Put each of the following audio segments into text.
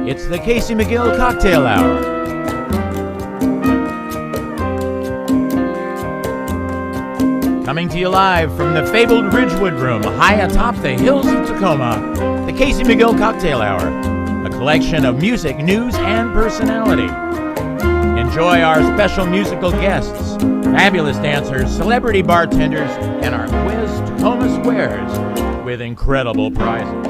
It's the Casey MacGill Cocktail Hour. Coming to you live from the fabled Ridgewood Room, high atop the hills of Tacoma, the Casey MacGill Cocktail Hour, a collection of music, news, and personality. Enjoy our special musical guests, fabulous dancers, celebrity bartenders, and our quiz Tacoma Squares with incredible prizes.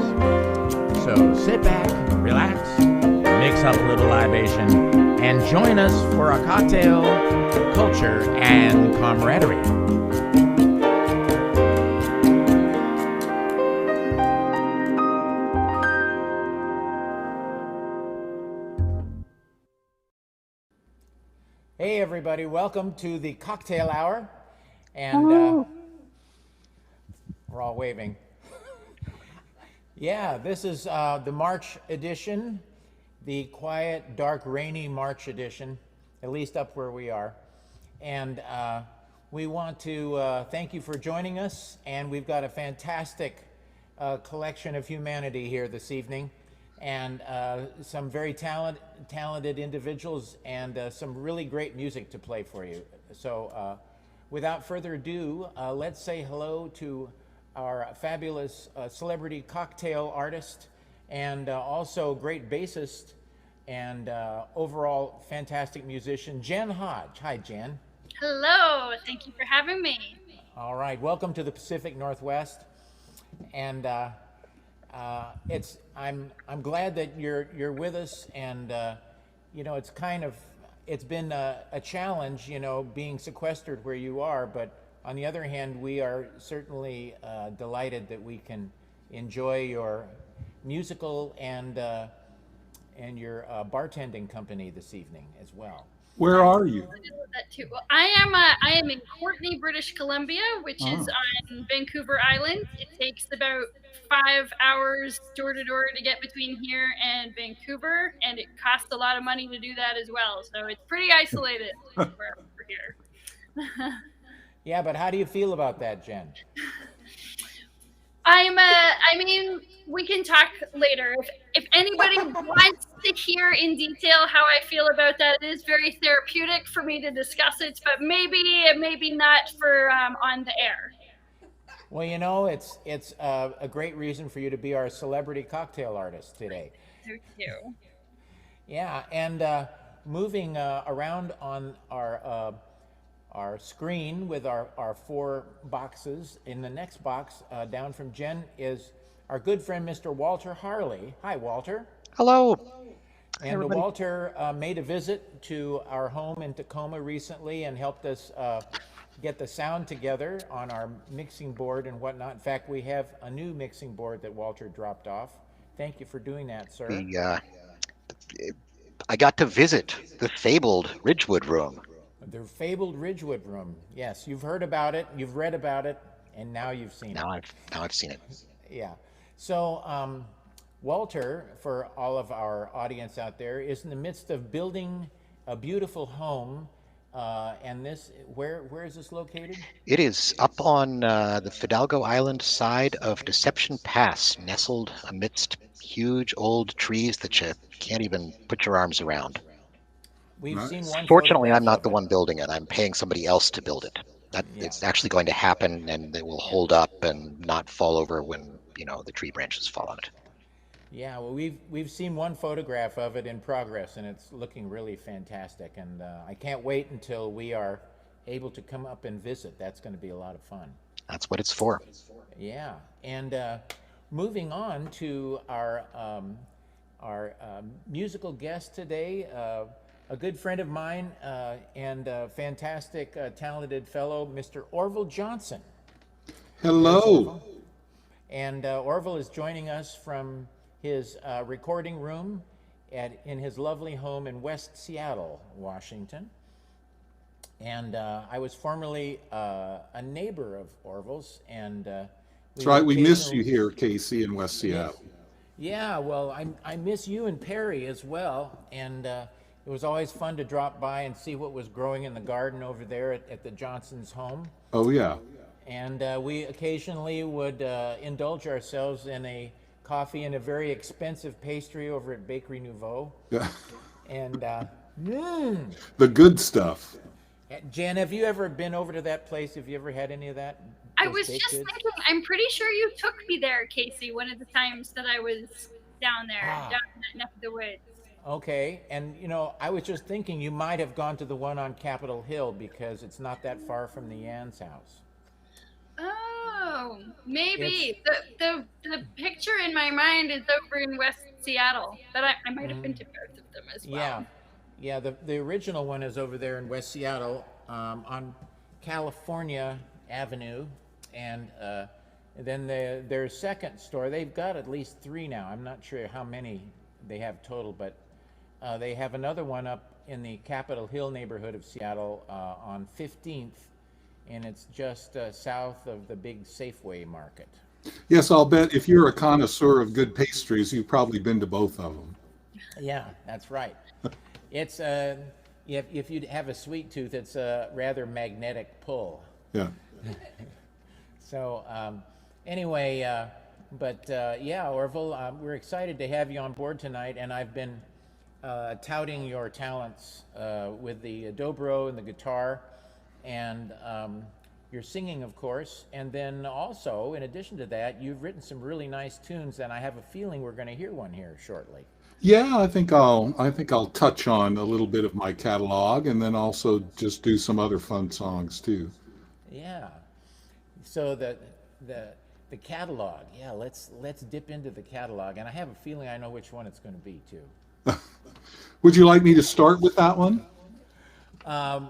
So sit back, relax, mix up a little libation, and join us for a cocktail, culture, and camaraderie. Hey everybody, welcome to the Cocktail Hour, and we're all waving. Yeah, this is the March edition, the quiet, dark, rainy March edition, at least up where we are. And we want to thank you for joining us, and we've got a fantastic collection of humanity here this evening, and some very talented individuals, and some really great music to play for you. So without further ado, let's say hello to our fabulous celebrity cocktail artist, and also great bassist and overall fantastic musician, Jen Hodge. Hi, Jen. Hello, thank you for having me. All right, welcome to the Pacific Northwest, and I'm glad that you're with us, and you know, it's been a challenge, you know, being sequestered where you are, but on the other hand, we are certainly delighted that we can enjoy your musical and your bartending company this evening as well. Where are you? That too. Well, I am in Courtenay, British Columbia, which is on Vancouver Island. It takes about 5 hours door to door to get between here and Vancouver, and it costs a lot of money to do that as well. So it's pretty isolated over here. Yeah, but how do you feel about that, Jen? I mean, we can talk later. If anybody wants to hear in detail how I feel about that, it is very therapeutic for me to discuss it, but maybe not for on the air. Well, you know, it's a great reason for you to be our celebrity cocktail artist today. Thank you. Yeah, and moving around on our screen with our 4 boxes. In the next box, down from Jen, is our good friend, Mr. Walter Harley. Hi, Walter. Hello. And everybody. Walter made a visit to our home in Tacoma recently and helped us get the sound together on our mixing board and whatnot. In fact, we have a new mixing board that Walter dropped off. Thank you for doing that, sir. I got to visit the fabled Ridgewood Room. The fabled Ridgewood Room. Yes, you've heard about it, you've read about it, and now you've seen it. Now I've seen it. Yeah. So Walter, for all of our audience out there, is in the midst of building a beautiful home. And this, where is this located? It is up on the Fidalgo Island side of Deception Pass, nestled amidst huge old trees that you can't even put your arms around. We've seen one. Fortunately, I'm not the one building it. I'm paying somebody else to build it. It's actually going to happen, and it will hold up and not fall over when, you know, the tree branches fall on it. Yeah, well, we've seen one photograph of it in progress, and it's looking really fantastic. And I can't wait until we are able to come up and visit. That's going to be a lot of fun. That's what it's for. Yeah, and moving on to our musical guest today. A good friend of mine and a fantastic, talented fellow, Mr. Orville Johnson. Hello. And Orville is joining us from his recording room in his lovely home in West Seattle, Washington. And I was formerly a neighbor of Orville's, and that's right. We miss you here, Casey, in West Seattle. Yeah, well, I miss you and Perry as well, and it was always fun to drop by and see what was growing in the garden over there at the Johnson's home. Oh, yeah. And we occasionally would indulge ourselves in a coffee and a very expensive pastry over at Bakery Nouveau. Yeah. And The good stuff. Jan, have you ever been over to that place? Have you ever had any of that? I Those was baked just goods? thinking, I'm pretty sure you took me there, Casey, one of the times that I was down there, down in that neck of the woods. Okay, and you know, I was just thinking you might have gone to the one on Capitol Hill because it's not that far from the Yann's house. Oh, maybe. The picture in my mind is over in West Seattle, but I might have been to both of them as well. Yeah. The original one is over there in West Seattle on California Avenue, and then their second store. They've got at least 3 now. I'm not sure how many they have total, but they have another one up in the Capitol Hill neighborhood of Seattle on 15th. And it's just south of the big Safeway market. Yes, I'll bet if you're a connoisseur of good pastries, you've probably been to both of them. Yeah, that's right. It's if you have a sweet tooth, it's a rather magnetic pull. Yeah. So anyway, yeah, Orville, we're excited to have you on board tonight, and I've been touting your talents with the dobro and the guitar. And your singing, of course, and then also, in addition to that, you've written some really nice tunes, and I have a feeling we're going to hear one here shortly. Yeah, I think I'll touch on a little bit of my catalog, and then also just do some other fun songs too. Yeah. So the catalog, yeah, let's dip into the catalog, and I have a feeling I know which one it's going to be too. Would you like me to start with that one?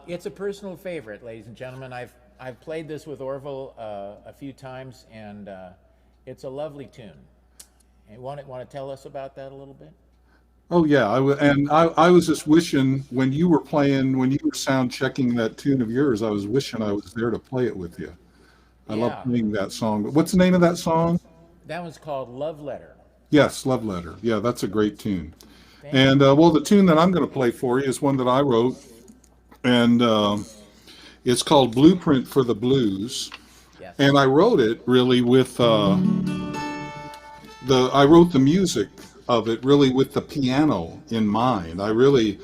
It's a personal favorite, ladies and gentlemen. I've played this with Orville a few times, and it's a lovely tune. And want to tell us about that a little bit? Oh yeah, I was just wishing when you were sound checking that tune of yours, I was wishing I was there to play it with you. I love playing that song. But what's the name of that song? That one's called Love Letter. Yes, Love Letter. Yeah, that's a great tune. And well, the tune that I'm going to play for you is one that I wrote. And it's called Blueprint for the Blues. Yes. And I wrote it really with I wrote the music of it really with the piano in mind. I really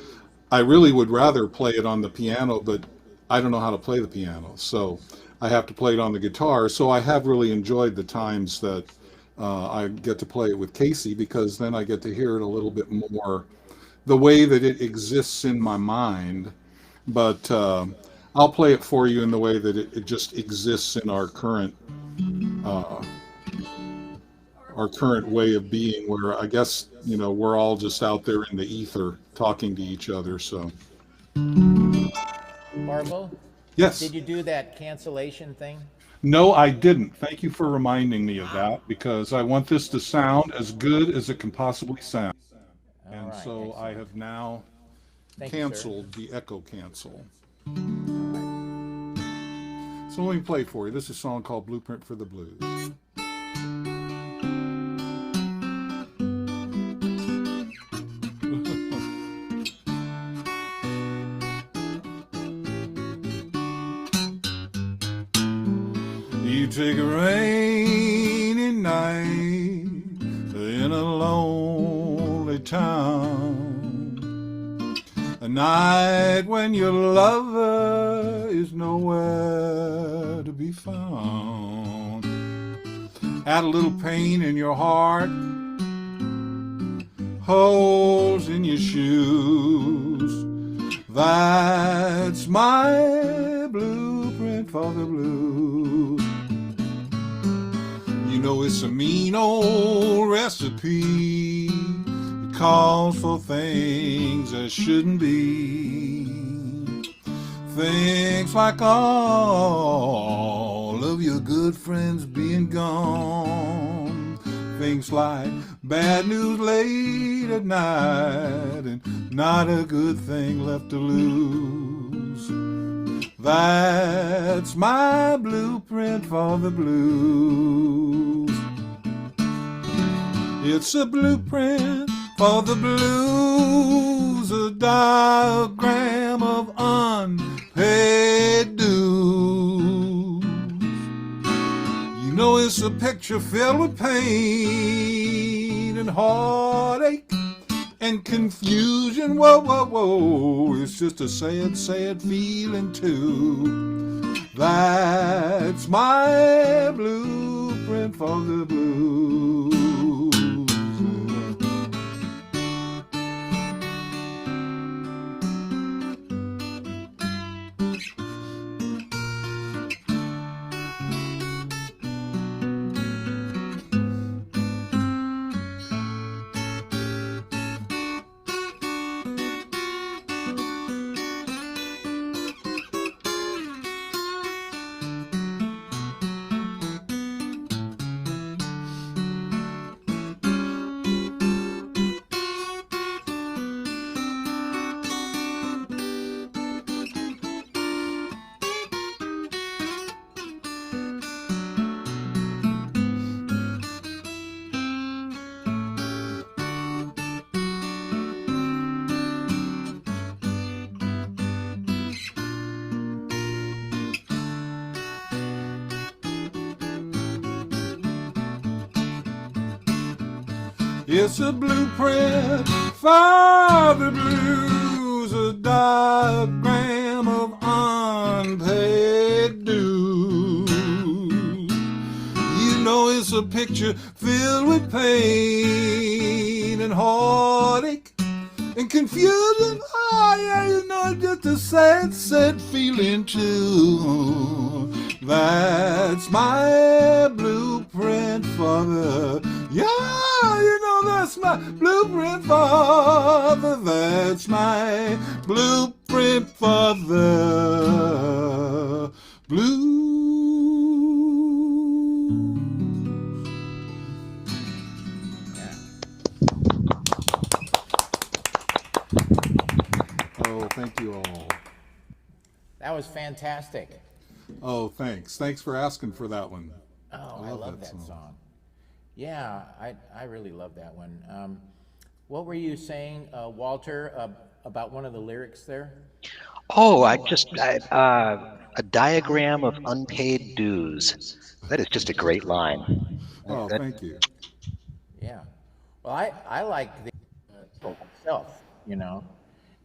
would rather play it on the piano, but I don't know how to play the piano, so I have to play it on the guitar. So I have really enjoyed the times that I get to play it with Casey, because then I get to hear it a little bit more the way that it exists in my mind. But I'll play it for you in the way that it just exists in our current way of being, where I guess, you know, we're all just out there in the ether talking to each other. So, Orville? Yes. Did you do that cancellation thing? No, I didn't. Thank you for reminding me of that, because I want this to sound as good as it can possibly sound. And right, so excellent. I have now canceled the echo cancel. So let me play for you. This is a song called Blueprint for the Blues. You take a rainy night in a lonely town, a night when your lover is nowhere to be found. Add a little pain in your heart, holes in your shoes. That's my blueprint for the blues. You know it's a mean old recipe. It calls for things that shouldn't be. Things like all of your good friends being gone. Things like bad news late at night and not a good thing left to lose. That's my blueprint for the blues. It's a blueprint for the blues, a diagram of unpaid dues. it's a picture filled with pain and heartache and confusion. Whoa, whoa, whoa. It's just a sad, sad feeling too. That's my blueprint for the blues. It's a blueprint for the blues, a diagram of unpaid dues. You know it's a picture filled with pain and heartache and confusion. Oh yeah, you know it's just a sad, sad feeling too. That's my blueprint for the, yeah, you know that's my blueprint for the, that's my blueprint for the blues. Oh, thank you all. That was fantastic. Oh, thanks. Thanks for asking for that one. Oh, I love that song. Yeah, I really love that one. What were you saying, Walter, about one of the lyrics there? Oh, a diagram of unpaid dues. That is just a great line. Oh, thank you. Yeah. Well, I like the itself, you know.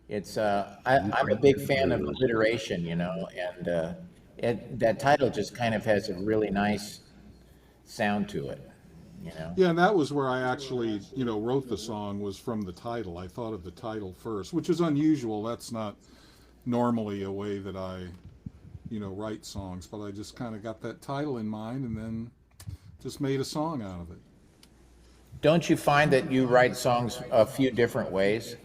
It's I'm a big fan of alliteration, you know, and that title just kind of has a really nice sound to it, you know. Yeah, and that was where I actually, wrote the song, was from the title. I thought of the title first, which is unusual. That's not normally a way that I, write songs, but I just kind of got that title in mind and then just made a song out of it. Don't you find that you write songs a few different ways?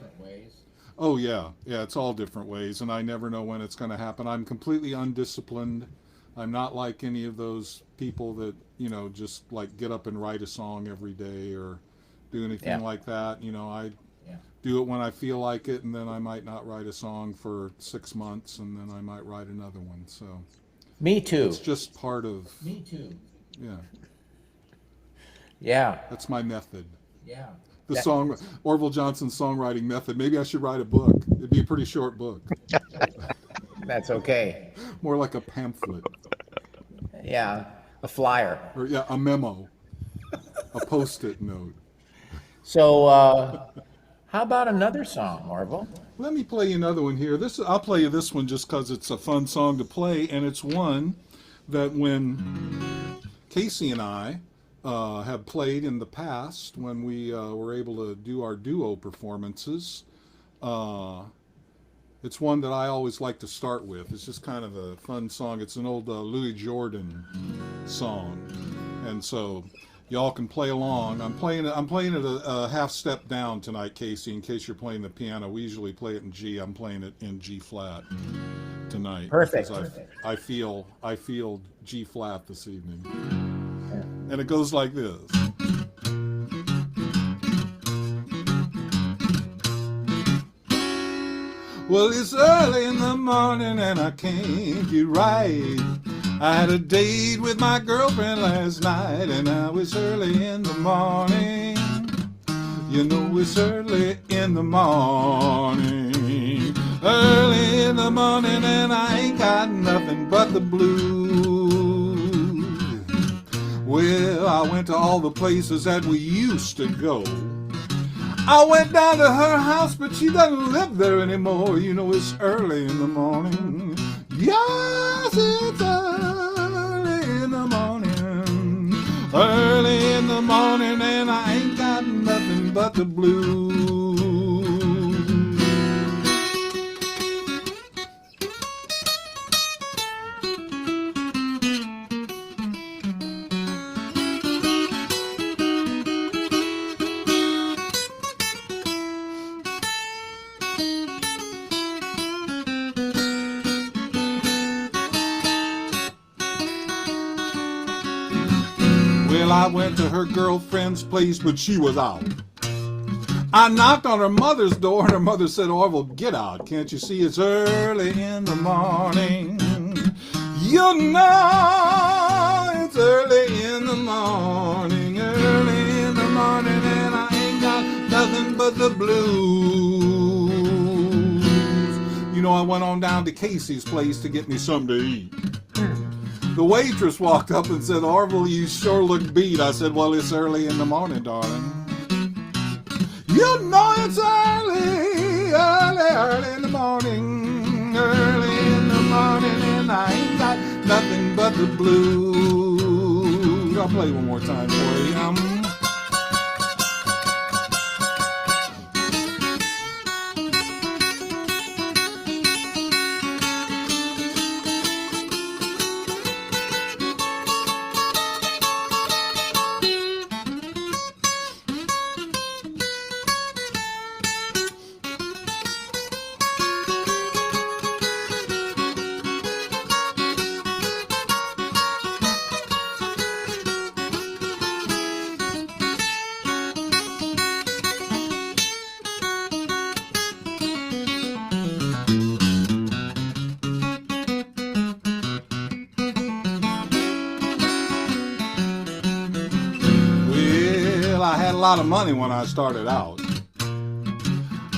Oh, yeah. Yeah, it's all different ways, and I never know when it's going to happen. I'm completely undisciplined. I'm not like any of those people that, just like get up and write a song every day or do anything like that. I do it when I feel like it, and then I might not write a song for 6 months, and then I might write another one. So Me too. it's just part of, Me too. yeah, Yeah. that's my method. Yeah. The song, Orville Johnson's songwriting method. Maybe I should write a book. It'd be a pretty short book. That's okay. More like a pamphlet. Yeah. A flyer. Or, yeah, a memo. A Post-it note. So, how about another song, Orville? Let me play you another one here. I'll play you this one just because it's a fun song to play, and it's one that when Casey and I have played in the past, when we were able to do our duo performances, it's one that I always like to start with. It's just kind of a fun song. It's an old Louis Jordan song, and so y'all can play along. I'm playing it a half step down tonight, Casey, in case you're playing the piano. We usually play it in G. I'm playing it in G flat tonight. Perfect. I feel G flat this evening. And it goes like this. Well, it's early in the morning and I can't get right. I had a date with my girlfriend last night, and now it's early in the morning. You know it's early in the morning. Early in the morning and I ain't got nothing but the blues. Well, I went to all the places that we used to go. I went down to her house, but she doesn't live there anymore. You know, it's early in the morning. Yes, it's early in the morning. Early in the morning, and I ain't got nothing but the blues. Well, I went to her girlfriend's place, but she was out. I knocked on her mother's door, and her mother said, Orville, get out. Can't you see it's early in the morning? You know it's early in the morning, early in the morning, and I ain't got nothing but the blues. You know, I went on down to Casey's place to get me something to eat. The waitress walked up and said, Orville, you sure look beat. I said, well, it's early in the morning, darling. You know it's early, early in the morning, early in the morning, and I ain't got nothing but the blues. I'll play one more time for you. I had a lot of money when I started out.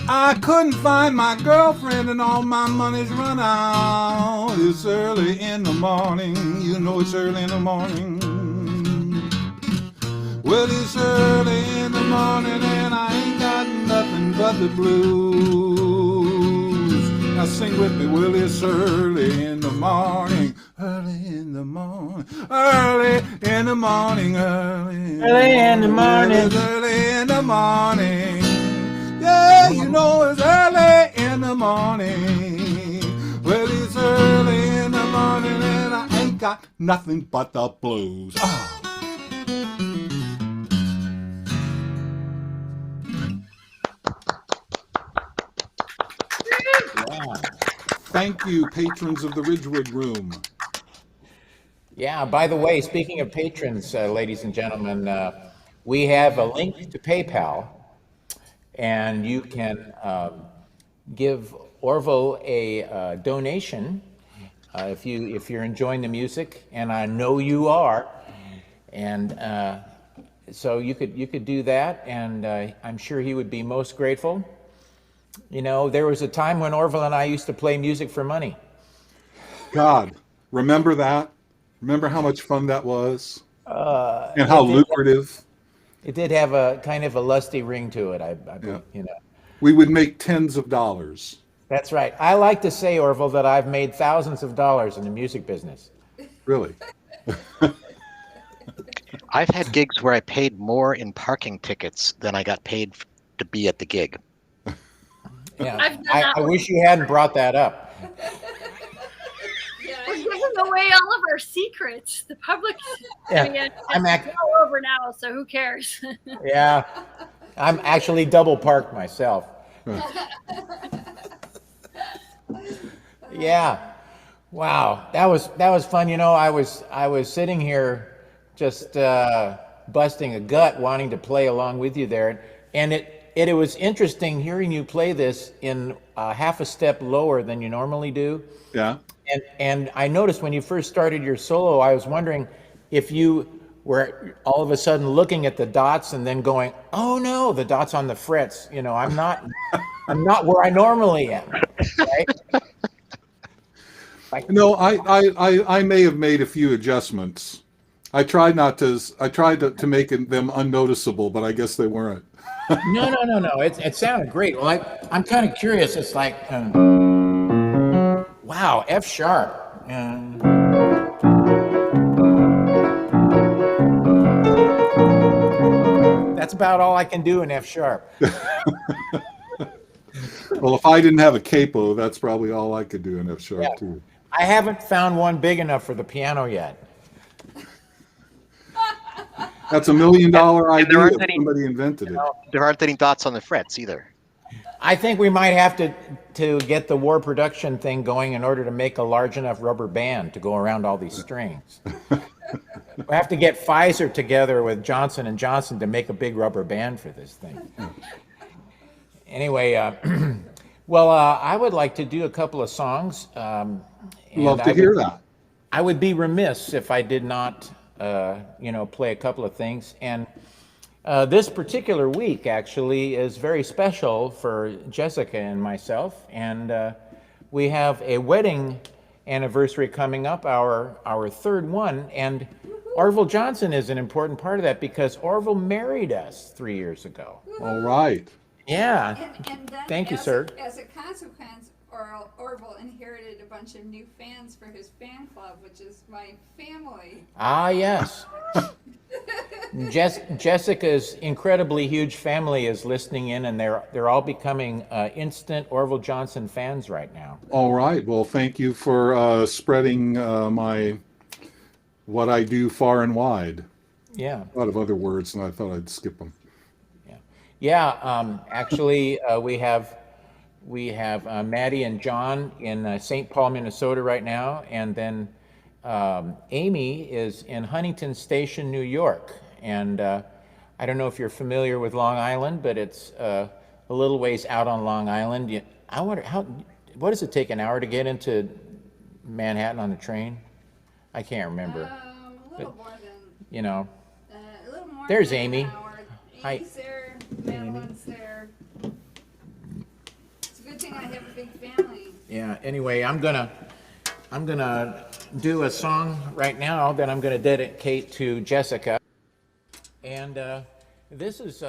I couldn't find my girlfriend and all my money's run out. It's early in the morning, you know it's early in the morning. Well, it's early in the morning and I ain't got nothing but the blues. Now sing with me, well, it's early in the morning. Early in the morning, early in the morning, early in the morning, early in the morning. Yeah, you know it's early in the morning. Well, it's early in the morning and I ain't got nothing but the blues. Oh. Yeah. Thank you, patrons of the Ridgewood Room. Yeah, by the way, speaking of patrons, ladies and gentlemen, we have a link to PayPal, and you can give Orville a donation if you're enjoying the music, and I know you are, and so you could do that, and I'm sure he would be most grateful. You know, there was a time when Orville and I used to play music for money. God, remember that? Remember how much fun that was? And how lucrative? It did have a kind of a lusty ring to it, Yeah. you know. We would make tens of dollars. That's right. I like to say, Orville, that I've made thousands of dollars in the music business. Really? I've had gigs where I paid more in parking tickets than I got paid to be at the gig. Yeah, I wish you hadn't brought that up. We're giving away all of our secrets. The public, Yeah, I mean, it's all over now, so who cares? Yeah, I'm actually double parked myself. Yeah, wow, that was fun. You know, I was sitting here just busting a gut, wanting to play along with you there, and it was interesting hearing you play this in half a step lower than you normally do. Yeah. And I noticed when you first started your solo, I was wondering if you were all of a sudden looking at the dots and then going, "Oh no, the dots on the frets." You know, I'm not where I normally am. Right? No, I may have made a few adjustments. I tried to make them unnoticeable, but I guess they weren't. No. It sounded great. Well, I'm kind of curious. It's like, wow, F sharp. That's about all I can do in F sharp. Well, if I didn't have a capo, that's probably all I could do in F sharp Yeah. too. I haven't found one big enough for the piano yet. That's $1 million idea aren't if any- somebody invented it. There aren't any dots on the frets either. I think we might have to get the war production thing going in order to make a large enough rubber band to go around all these strings. We have to get Pfizer together with Johnson & Johnson to make a big rubber band for this thing. Anyway, well, I would like to do a couple of songs. Love to hear that. I would be remiss if I did not, play a couple of things. And this particular week actually is very special for Jessica and myself. And we have a wedding anniversary coming up, our third one. And Orville Johnson is an important part of that because Orville married us 3 years ago. All right. Yeah. And then Thank you, sir. As a consequence, Orville inherited a bunch of new fans for his fan club, which is my family. Ah, yes. Jessica's incredibly huge family is listening in, and they're all becoming instant Orville Johnson fans right now. All right. Well, thank you for spreading what I do far and wide. Yeah. A lot of other words, and I thought I'd skip them. Yeah. Actually, we have Maddie and John in St. Paul, Minnesota right now, and then Amy is in Huntington Station, New York. And I don't know if you're familiar with Long Island, but it's a little ways out on Long Island. I wonder what does it take, an hour to get into Manhattan on the train? I can't remember. A little more than, A little more There's than Amy. an hour. Hi. Amy's there, Madeline's there. It's a good thing I have a big family. Yeah. Anyway, I'm gonna do a song right now that I'm gonna dedicate to Jessica, and this is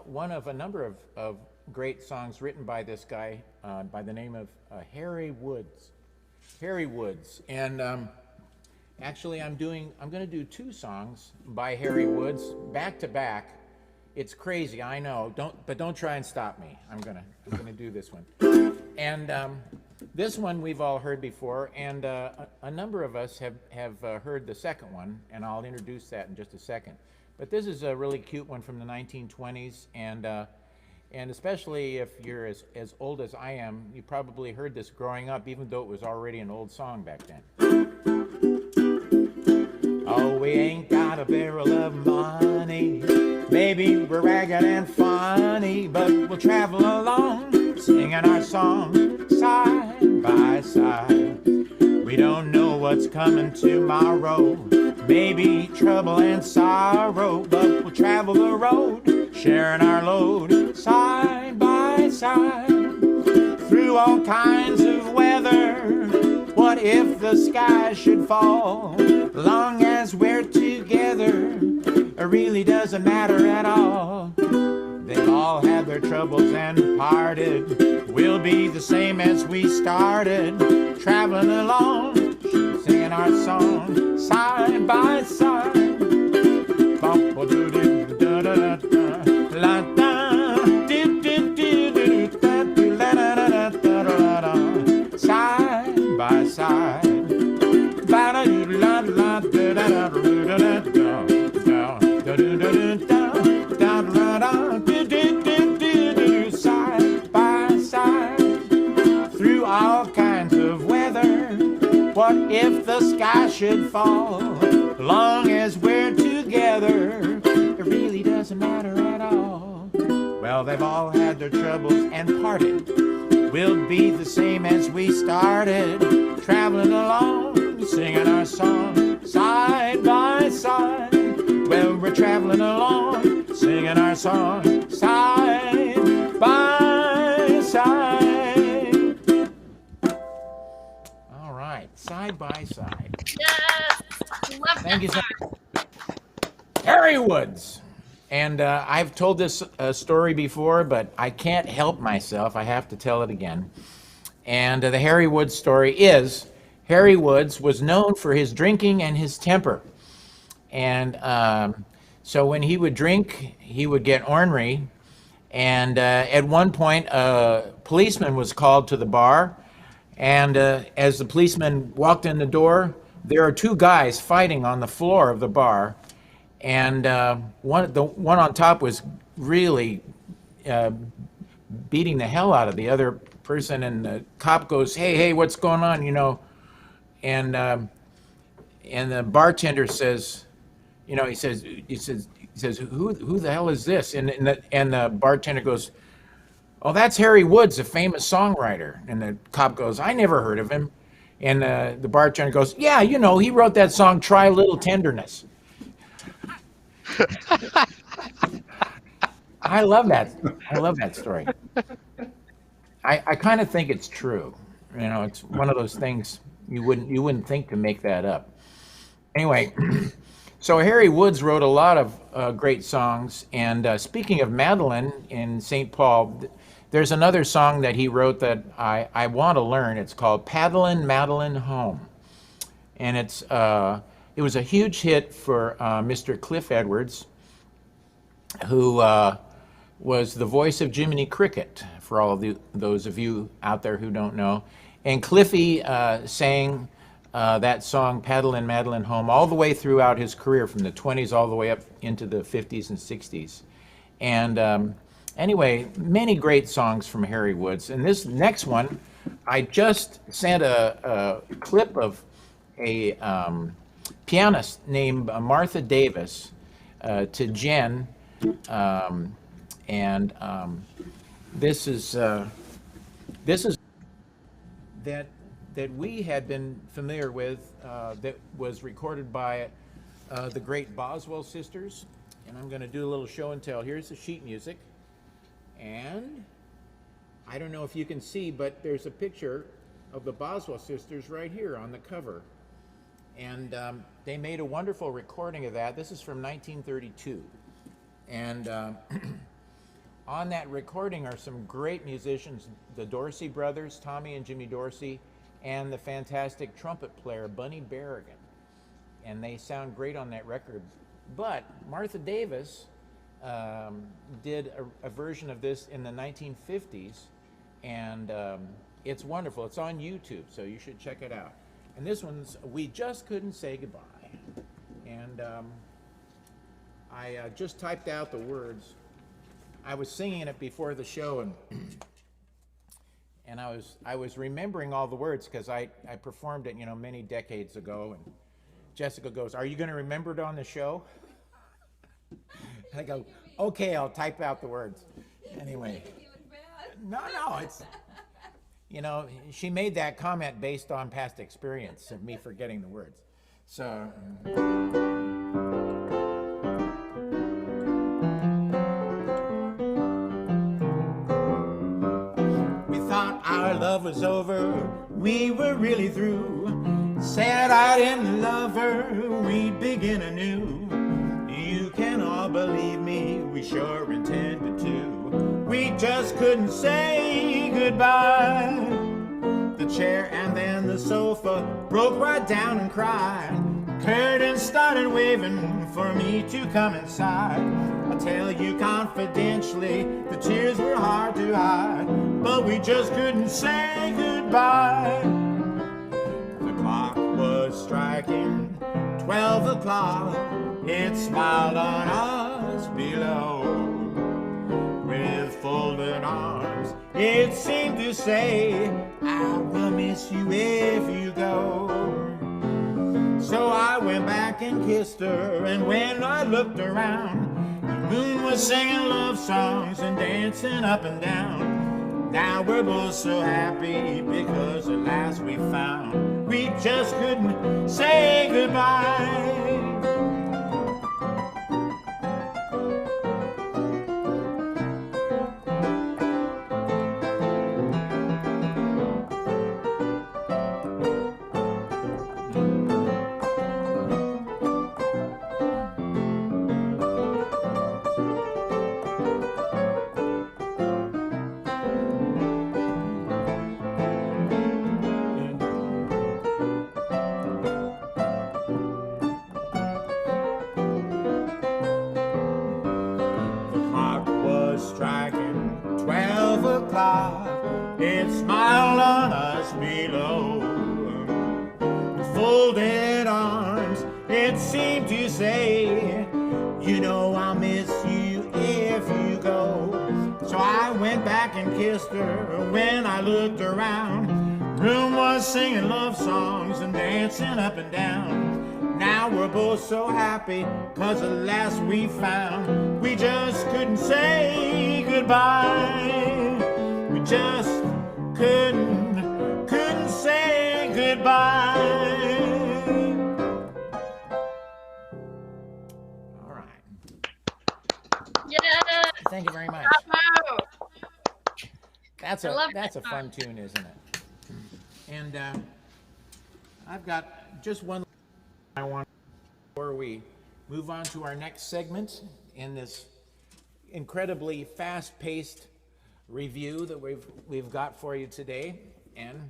one of a number of great songs written by this guy by the name of Harry Woods. Harry Woods, and actually I'm gonna do two songs by Harry Woods back to back. It's crazy, I know. Don't try and stop me. I'm gonna do this one. And this one we've all heard before, and a number of us have heard the second one, and I'll introduce that in just a second. But this is a really cute one from the 1920s, and especially if you're as old as I am, you probably heard this growing up, even though it was already an old song back then. Oh, we ain't got a barrel of money. Maybe we're ragged and funny, but we'll travel along, singing our song side by side. We don't know what's coming tomorrow. Maybe trouble and sorrow, but we'll travel the road, sharing our load side by side. Through all kinds of weather, what if the sky should fall? Long as we're together, it really doesn't matter at all. They've all had their troubles and parted. We'll be the same as we started, traveling along, singing our song side by side. Side by side. Side by side, through all kinds of weather. What if the sky should fall? Long as we're together, it really doesn't matter at all. Well, they've all had their troubles and parted. We'll be the same as we started, traveling along, singing our song side by side. Well, we're traveling along, singing our song side by side. All right, side by side. Yes, love Thank you so much. Harry Woods. And I've told this story before, but I can't help myself. I have to tell it again. And the Harry Woods story is Harry Woods was known for his drinking and his temper. And so when he would drink, he would get ornery. And at one point, a policeman was called to the bar. And as the policeman walked in the door, there are two guys fighting on the floor of the bar. And the one on top was really beating the hell out of the other person. And the cop goes, "Hey, what's going on?" You know, and the bartender says, you know, he says, "Who the hell is this?" And the bartender goes, "Oh, that's Harry Woods, a famous songwriter." And the cop goes, "I never heard of him." And the bartender goes, "Yeah, you know, he wrote that song, Try a Little Tenderness." I love that story. I kind of think it's true. You know, it's one of those things you wouldn't think to make that up. Anyway, so Harry Woods wrote a lot of great songs. And speaking of Madeline in St. Paul, there's another song that he wrote that I want to learn. It's called "Paddlin' Madeline Home." And it was a huge hit for Mr. Cliff Edwards, who was the voice of Jiminy Cricket, for all of those of you out there who don't know. And Cliffy sang that song, "Paddlin' Madeline Home," all the way throughout his career, from the 20s all the way up into the 50s and 60s. And anyway, many great songs from Harry Woods. And this next one, I just sent a clip of a pianist named Martha Davis to Jen. This is that we had been familiar with, that was recorded by the great Boswell sisters. And I'm going to do a little show and tell. Here's the sheet music. And I don't know if you can see, but there's a picture of the Boswell sisters right here on the cover. And they made a wonderful recording of that. This is from 1932. And on that recording are some great musicians, the Dorsey brothers, Tommy and Jimmy Dorsey, and the fantastic trumpet player, Bunny Berrigan. And they sound great on that record. But Martha Davis did a version of this in the 1950s, and it's wonderful. It's on YouTube, so you should check it out. And this one's "We Just Couldn't Say Goodbye." And I just typed out the words. I was singing it before the show, and I was remembering all the words because I performed it, you know, many decades ago. And Jessica goes, "Are you going to remember it on the show?" And I go, "Okay, I'll type out the words." Anyway, no, it's, you know, she made that comment based on past experience of me forgetting the words. So. We thought our love was over, we were really through. Said I didn't love her, we'd begin anew. You can all believe me, we sure intended to. We just couldn't say goodbye. The chair and then the sofa broke right down and cried. Curtains started waving for me to come inside. I tell you confidentially, the tears were hard to hide, but we just couldn't say goodbye. The clock was striking 12 o'clock. It smiled on us below. With folded arms, it seemed to say, I will miss you if you go. So I went back and kissed her, and when I looked around, the moon was singing love songs and dancing up and down. Now we're both so happy because at last we found we just couldn't say goodbye. It seemed to say, you know I'll miss you if you go. So I went back and kissed her. When I looked around, room was singing love songs and dancing up and down. Now we're both so happy, 'cause at last we found we just couldn't say goodbye. We just couldn't say goodbye. All right. Yeah. Thank you very much. Bravo. That's I love a that fun tune, isn't it? And I've got just one I want before we move on to our next segment in this incredibly fast-paced review that we've got for you today. And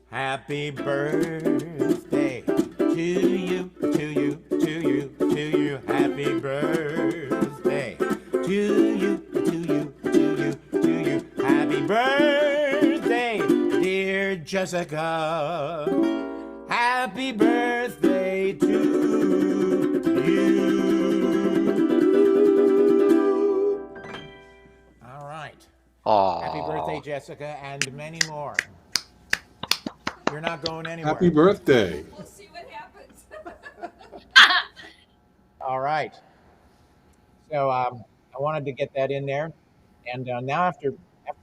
happy birthday to you, to you, to you, to you. Happy birthday to you, to you, to you, to you. Happy birthday, dear Jessica. Happy birthday to you. All right. Aw. Happy birthday, Jessica, and many more. You're not going anywhere. Happy birthday. We'll see what happens. All right. So I wanted to get that in there. And now after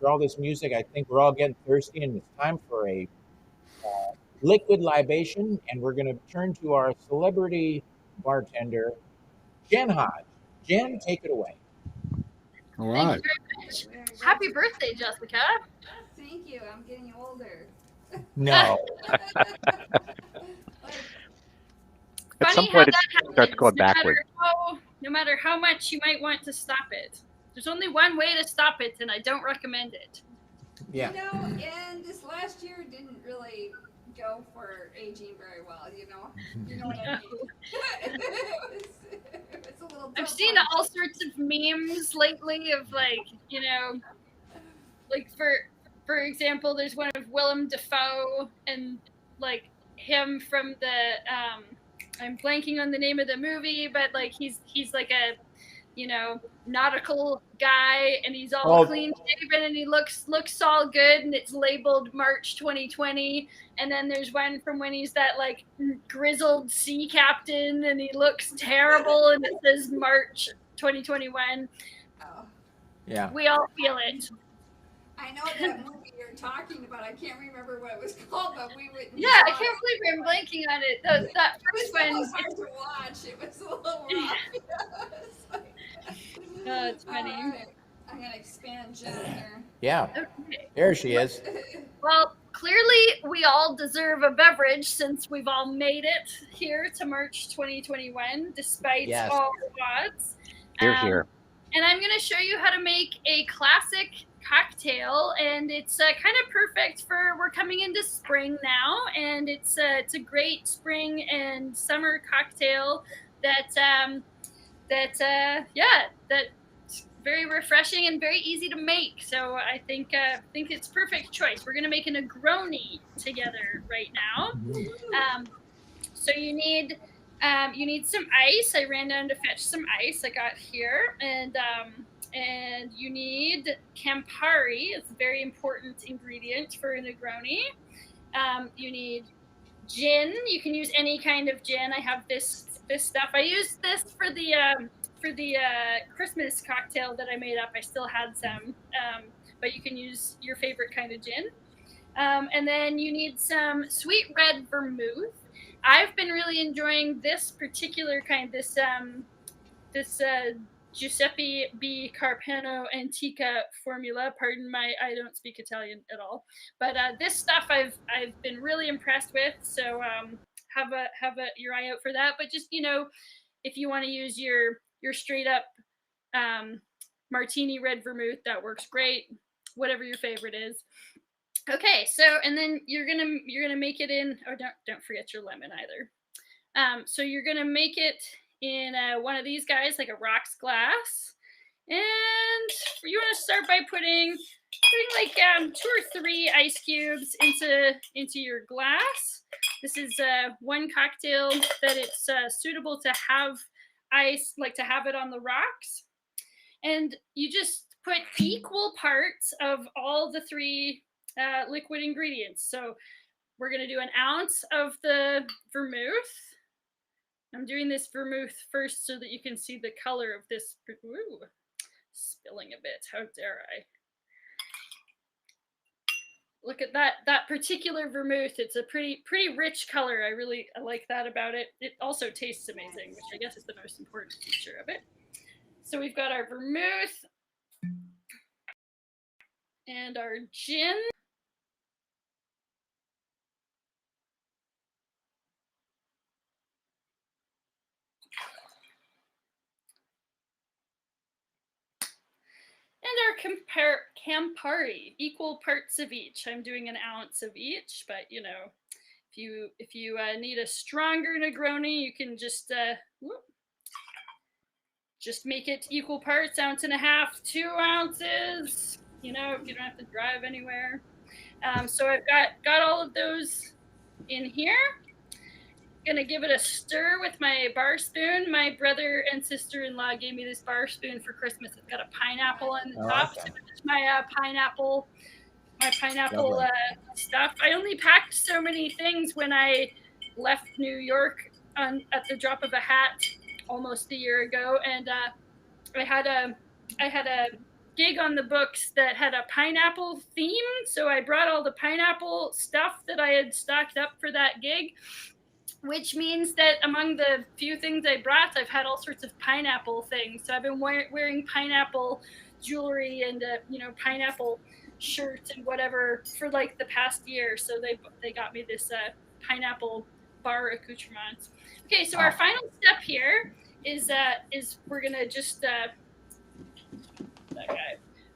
all this music, I think we're all getting thirsty, and it's time for a liquid libation. And we're going to turn to our celebrity bartender, Jen Hodge. Jen, take it away. All Thank right. you very much. Happy birthday, Jessica. Thank you. I'm getting older. No. At some Funny how point, it that starts happens, going backward. no matter how much you might want to stop it. There's only one way to stop it, and I don't recommend it. Yeah. You know, and this last year didn't really go for aging very well, you know? You know what I mean? it was a little I've tough seen on- all sorts of memes lately of like, you know, like for example, there's one of Willem Dafoe and like him from the I'm blanking on the name of the movie, but like he's like a, you know, nautical guy, and he's all clean shaven and he looks all good, and it's labeled March 2020. And then there's one from when he's that like grizzled sea captain and he looks terrible and it says March 2021. Oh. Yeah. We all feel it. I know that movie you're talking about. I can't remember what it was called, but we would. Yeah, I can't believe I'm blanking on it. That first It one. was hard to watch. It was a little rough. Oh, it's funny. All right. I'm gonna expand Jen here. Yeah. Okay. There she is. Well, clearly we all deserve a beverage since we've all made it here to March 2021, despite Yes. all the odds. Here. And I'm going to show you how to make a classic cocktail, and it's kind of perfect for, we're coming into spring now, and it's a great spring and summer cocktail that's very refreshing and very easy to make. So I think it's perfect choice. We're gonna make a Negroni together right now. So you need some ice. I ran down to fetch some ice. I got here, and you need Campari. It's a very important ingredient for a Negroni. You need gin. You can use any kind of gin. I have this stuff. I used this for the Christmas cocktail that I made up. I still had some, but you can use your favorite kind of gin. And then you need some sweet red vermouth. I've been really enjoying this particular kind, this Giuseppe B. Carpano Antica formula. Pardon I don't speak Italian at all, but this stuff I've been really impressed with. So have your eye out for that. But just, you know, if you want to use your straight up martini red vermouth, that works great. Whatever your favorite is. Okay, so and then you're gonna make it in. Oh, don't forget your lemon either. So you're gonna make it in one of these guys, like a rocks glass, and you want to start by putting putting like 2 or 3 ice cubes into your glass. This is one cocktail that it's suitable to have ice, like to have it on the rocks. And you just put equal parts of all the 3 liquid ingredients. So we're going to do an ounce of the vermouth. I'm doing this vermouth first so that you can see the color of this. Ooh, spilling a bit. How dare I? Look at that particular vermouth. It's a pretty rich color. I like that about it. It also tastes amazing, which I guess is the most important feature of it. So we've got our vermouth and our gin. And our Campari, equal parts of each. I'm doing an ounce of each, but you know, if you need a stronger Negroni, you can just make it equal parts, 1.5 ounces, 2 ounces. You know, you don't have to drive anywhere. So I've got all of those in here. Gonna give it a stir with my bar spoon. My brother and sister-in-law gave me this bar spoon for Christmas. It's got a pineapple on the top. So it's my pineapple stuff. I only packed so many things when I left New York at the drop of a hat almost a year ago, and I had a gig on the books that had a pineapple theme. So I brought all the pineapple stuff that I had stocked up for that gig, which means that among the few things I brought, I've had all sorts of pineapple things. So I've been wearing pineapple jewelry and pineapple shirt and whatever for like the past year. So they got me this pineapple bar accoutrement. Okay, so our final step here is we're gonna just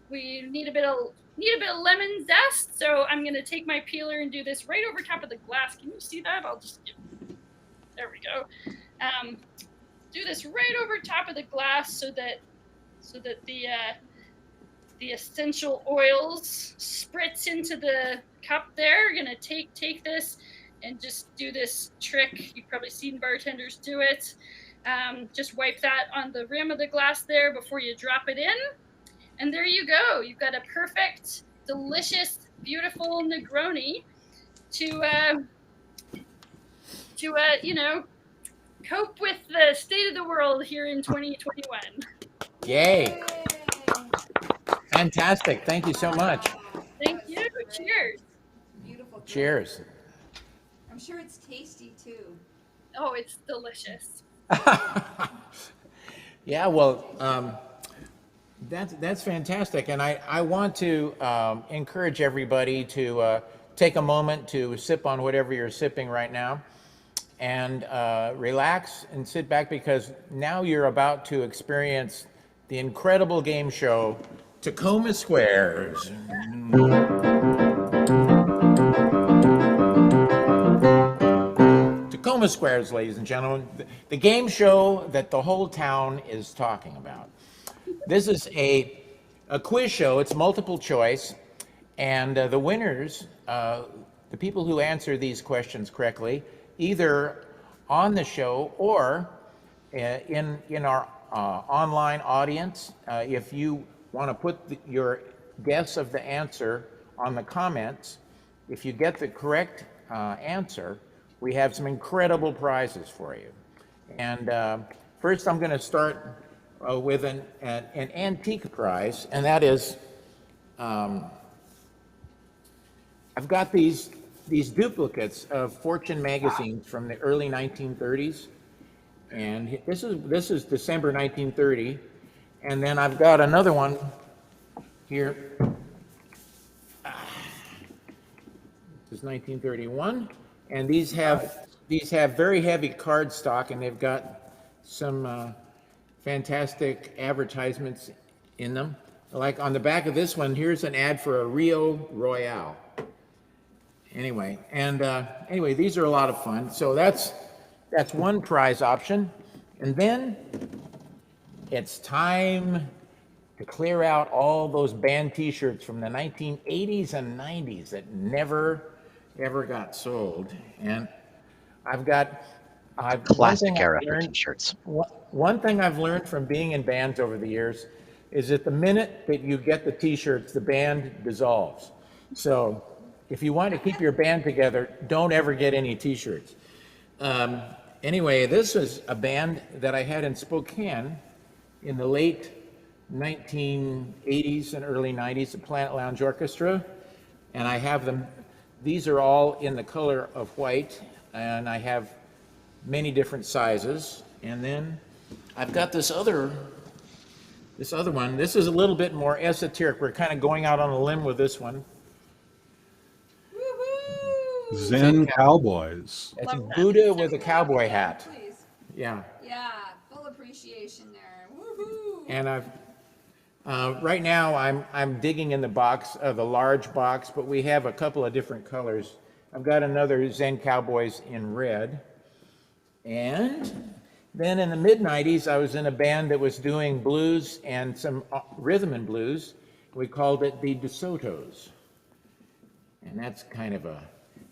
we need a bit of lemon zest. So I'm gonna take my peeler and do this right over top of the glass. Can you see that? I'll just there we go. Do this right over top of the glass so that the essential oils spritz into the cup there. You're gonna take this and just do this trick. You've probably seen bartenders do it. Just wipe that on the rim of the glass there before you drop it in. And there you go. You've got a perfect, delicious, beautiful Negroni to cope with the state of the world here in 2021. Yay. Fantastic. Thank you so much. Thank you. Cheers. Beautiful. Cheers. I'm sure it's tasty too. Oh, it's delicious. Yeah, well, that's fantastic. And I want to encourage everybody to take a moment to sip on whatever you're sipping right now and relax and sit back, because now you're about to experience the incredible game show, Tacoma Squares. Tacoma Squares, ladies and gentlemen, the game show that the whole town is talking about. This is a quiz show. It's multiple choice, and the winners, the people who answer these questions correctly, either on the show or in our online audience. If you want to put your guess of the answer on the comments, if you get the correct answer, we have some incredible prizes for you. And first I'm going to start with an antique prize, and that is, I've got these duplicates of Fortune magazines from the early 1930s, and this is December 1930, and then I've got another one here. This is 1931, and these have very heavy cardstock, and they've got some fantastic advertisements in them. Like on the back of this one, here's an ad for a Rio Royale. Anyway, these are a lot of fun. So that's one prize option. And then it's time to clear out all those band T-shirts from the 1980s and 90s that never ever got sold. And I've got Classic era for T-shirts. One thing I've learned from being in bands over the years is that the minute that you get the T-shirts, the band dissolves. So if you want to keep your band together, don't ever get any T-shirts. Anyway, this is a band that I had in Spokane in the late 1980s and early 90s, the Planet Lounge Orchestra, and I have them. These are all in the color of white, and I have many different sizes. And then I've got this other one. This is a little bit more esoteric. We're kind of going out on a limb with this one. Woohoo! Zen Cowboys. It's a Buddha with a cowboy hat. Please. Yeah. Yeah, full appreciation there. Woohoo! And right now I'm digging in the box, the large box, but we have a couple of different colors. I've got another Zen Cowboys in red. And then in the mid-90s, I was in a band that was doing blues and some rhythm and blues. We called it the DeSotos. And that's kind of a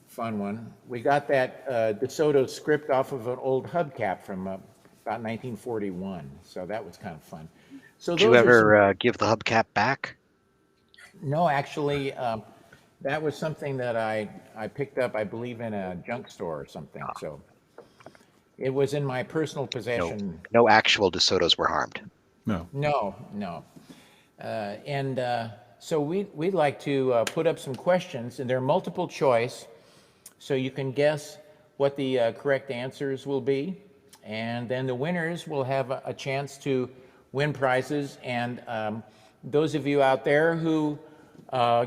fun one. We got that DeSoto script off of an old hubcap from about 1941. So that was kind of fun. So Did you ever give the hubcap back? No, actually, that was something that I picked up, I believe, in a junk store or something. So it was in my personal possession. No actual DeSotos were harmed. No. So we'd like to put up some questions, and they're multiple choice, so you can guess what the correct answers will be. And then the winners will have a chance to win prizes. And those of you out there who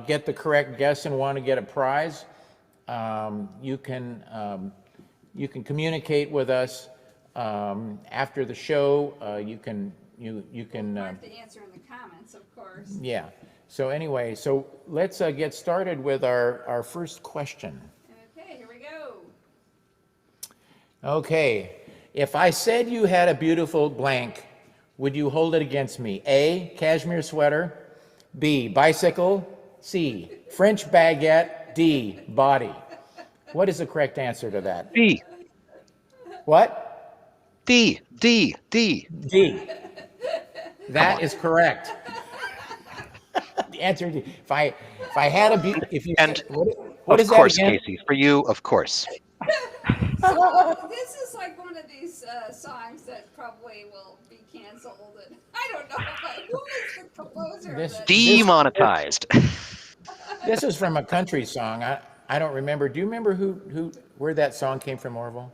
get the correct guess and want to get a prize, you can communicate with us after the show. You can Mark the answer in the comments, of course. Yeah. So anyway, so let's get started with our first question. Okay, here we go. Okay. If I said you had a beautiful blank, would you hold it against me? A, cashmere sweater. B, bicycle. C, French baguette. D, body. What is the correct answer to that? D. What? D. D. That is correct. The answer is if I had a if you And said, what is of course, that again? Casey, for you, of course. So this is like one of these songs that probably will be canceled. And I don't know, but who is the composer This- of this? Demonetized. This is from a country song. I don't remember. Do you remember where that song came from, Orville?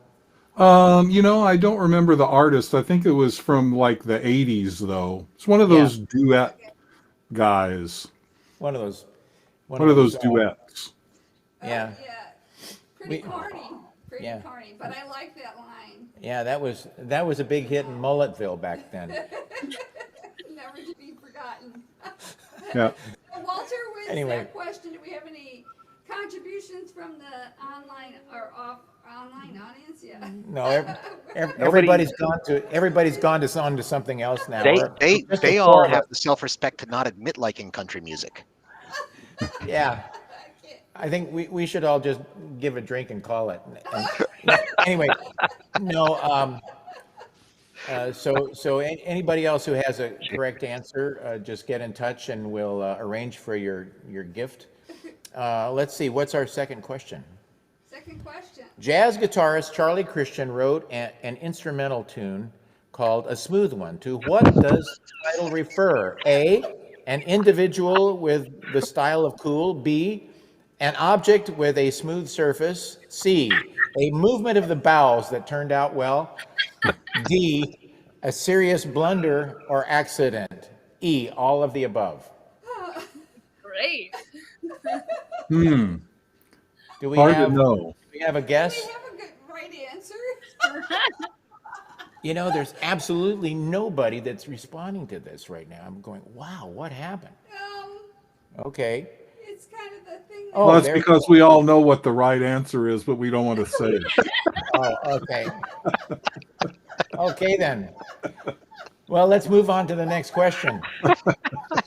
I don't remember the artist. I think it was from like the 80s, though. It's one of those duet guys. One of those Duets. Yeah. Pretty corny. Pretty yeah. corny, but I like that line. Yeah, that was a big hit in Mulletville back then. Never to be forgotten. Yeah. Walter, with Anyway. that question, do we have any contributions from the online or online audience? Yeah. No, everybody's gone to something else now. They all have the self-respect to not admit liking country music. Yeah. I think we should all just give a drink and call it. Anyway, no. So anybody else who has a correct answer, just get in touch and we'll arrange for your gift. Let's see. What's our second question? Second question. Jazz guitarist Charlie Christian wrote an instrumental tune called "A Smooth One." To what does the title refer? A, an individual with the style of cool. B, an object with a smooth surface. C, a movement of the bowels that turned out well. D, a serious blunder or accident. E, all of the above. Great. Do we Hard have to know. Do we have a Do guess? we have a good right answer? There's absolutely nobody that's responding to this right now. I'm going, wow, what happened? Okay. It's kind of the thing. Oh, Well, that's there- because we all know what the right answer is, but we don't want to say it. Oh, okay. Okay then. Well, let's move on to the next question.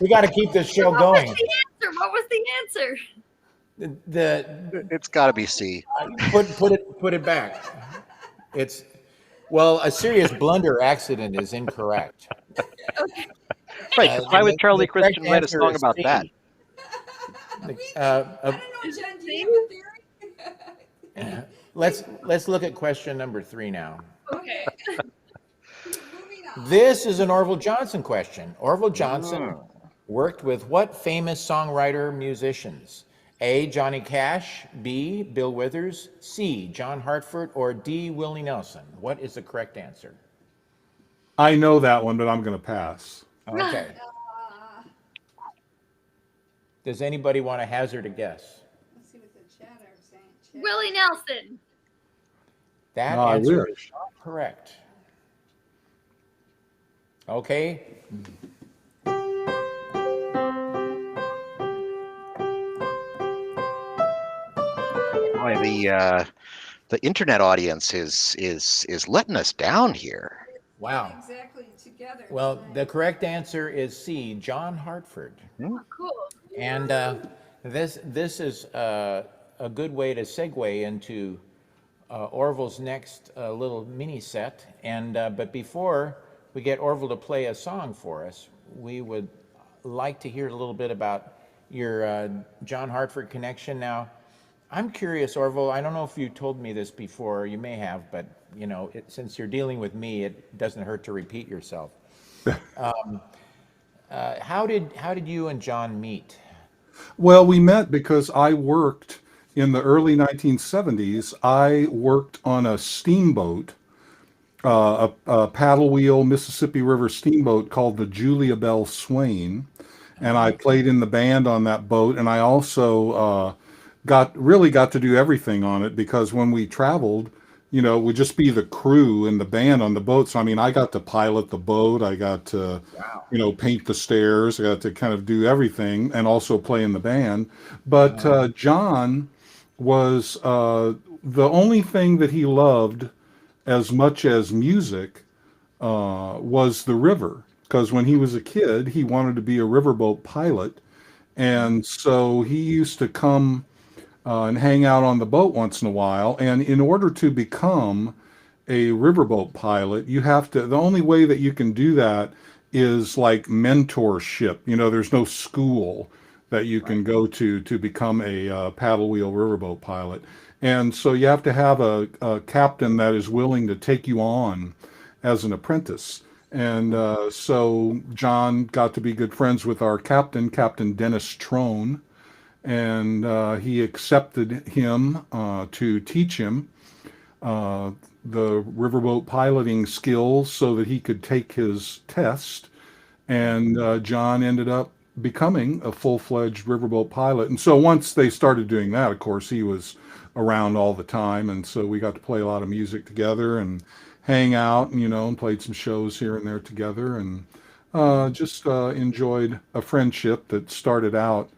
We got to keep this show going. What was the answer? It's got to be C. Put it back. It's a serious blunder accident is incorrect. Right. Why would Charlie The correct Christian write a answer song is about C. that? I don't know, Jen, do you have a theory? Let's look at question number 3 now. Okay. Moving on. This is an Orville Johnson question. Orville Johnson worked with what famous songwriter musicians? A. Johnny Cash, B. Bill Withers, C. John Hartford, or D. Willie Nelson? What is the correct answer? I know that one, but I'm going to pass. Okay. Does anybody want to hazard a guess? Let's see what the chat are saying. Chat. Willie Nelson. That I answer wish. is not correct. Okay. Boy, the internet audience is letting us down here. Wow. Exactly together. Well, tonight. the correct answer is C. John Hartford. Oh, cool. And this is a good way to segue into Orville's next little mini set. And but before we get Orville to play a song for us, we would like to hear a little bit about your John Hartford connection. Now, I'm curious, Orville. I don't know if you told me this before. You may have, but you know, since you're dealing with me, it doesn't hurt to repeat yourself. How did you and John meet? Well, we met because I worked in the early 1970s. I worked on a steamboat, a paddle wheel Mississippi River steamboat called the Julia Bell Swain, and I played in the band on that boat. And I also got to do everything on it because when we traveled, you know, it would just be the crew and the band on the boat. So I mean, I got to pilot the boat. I got to, you know, paint the stairs. I got to kind of do everything and also play in the band. But John was the only thing that he loved as much as music was the river. Because when he was a kid, he wanted to be a riverboat pilot. And so he used to come and hang out on the boat once in a while. And in order to become a riverboat pilot, the only way that you can do that is like mentorship. You know, there's no school that you can go to become a paddle wheel riverboat pilot. And so you have to have a captain that is willing to take you on as an apprentice. And so John got to be good friends with our captain, Captain Dennis Trone, and he accepted him to teach him the riverboat piloting skills so that he could take his test. And John ended up becoming a full-fledged riverboat pilot. And so once they started doing that, of course, he was around all the time. And so we got to play a lot of music together and hang out, and, you know, and played some shows here and there together, and just enjoyed a friendship that started out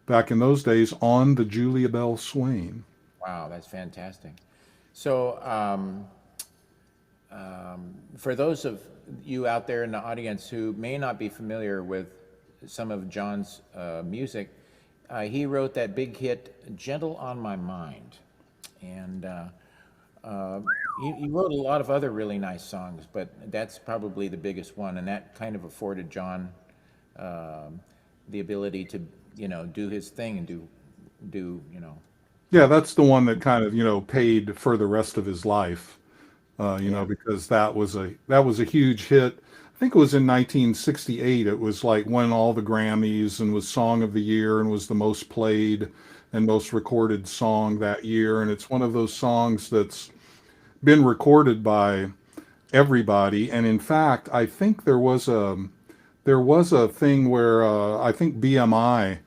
back in those days on the Julia Bell Swain. Wow, that's fantastic. So, for those of you out there in the audience who may not be familiar with some of John's music, he wrote that big hit, Gentle on My Mind. And he wrote a lot of other really nice songs, but that's probably the biggest one. And that kind of afforded John the ability to, you know, do his thing and do, you know. Yeah, that's the one that kind of, you know, paid for the rest of his life, you know, because that was a huge hit. I think it was in 1968. It was like won all the Grammys and was Song of the Year and was the most played and most recorded song that year. And it's one of those songs that's been recorded by everybody. And in fact, I think there was a thing where I think BMI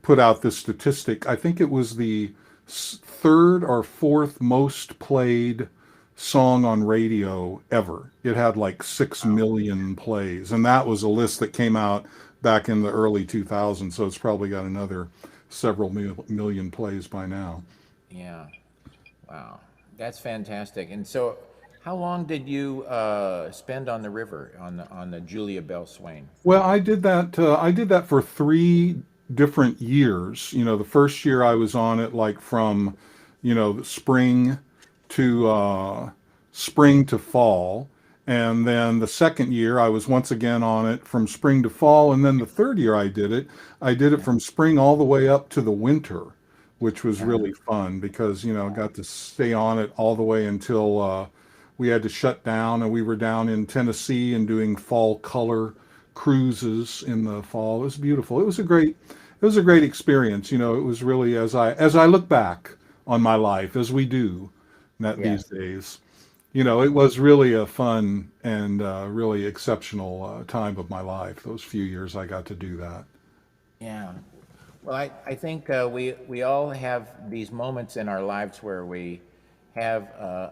put out this statistic. I think it was the third or fourth most played song on radio ever. It had like 6 million plays, and that was a list that came out back in the early 2000s. So it's probably got another several million plays by now. Yeah. Wow. That's fantastic. And so How long did you spend on the river on the Julia Bell Swain? Well, I did that. I did that for 3 different years. The first year I was on it, like from, the to spring to fall, and then the second year I was once again on it from spring to fall, and then the third year I did it from spring all the way up to the winter, which was really fun because I got to stay on it all the way until we had to shut down, and we were down in Tennessee and doing fall color cruises in the fall. It was beautiful. It was a great experience. It was really, as I look back on my life, as we do these Yes. days, it was really a fun and really exceptional time of my life. Those few years I got to do that. Yeah. Well, I think we all have these moments in our lives where we have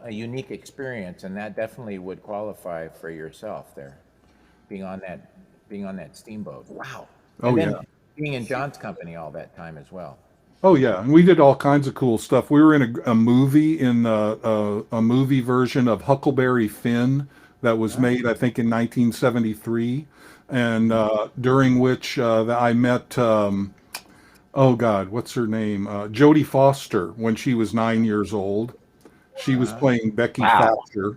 a unique experience, and that definitely would qualify for yourself there, being on that steamboat. Wow. Oh And yeah. then being in John's company all that time as well. Oh yeah, and we did all kinds of cool stuff. We were in a movie in a movie version of Huckleberry Finn that was Huh? made, I think, in 1973, and during which I met oh God, what's her name? Jodie Foster when she was 9 years old. She was Uh-huh. playing Becky Wow. Thatcher.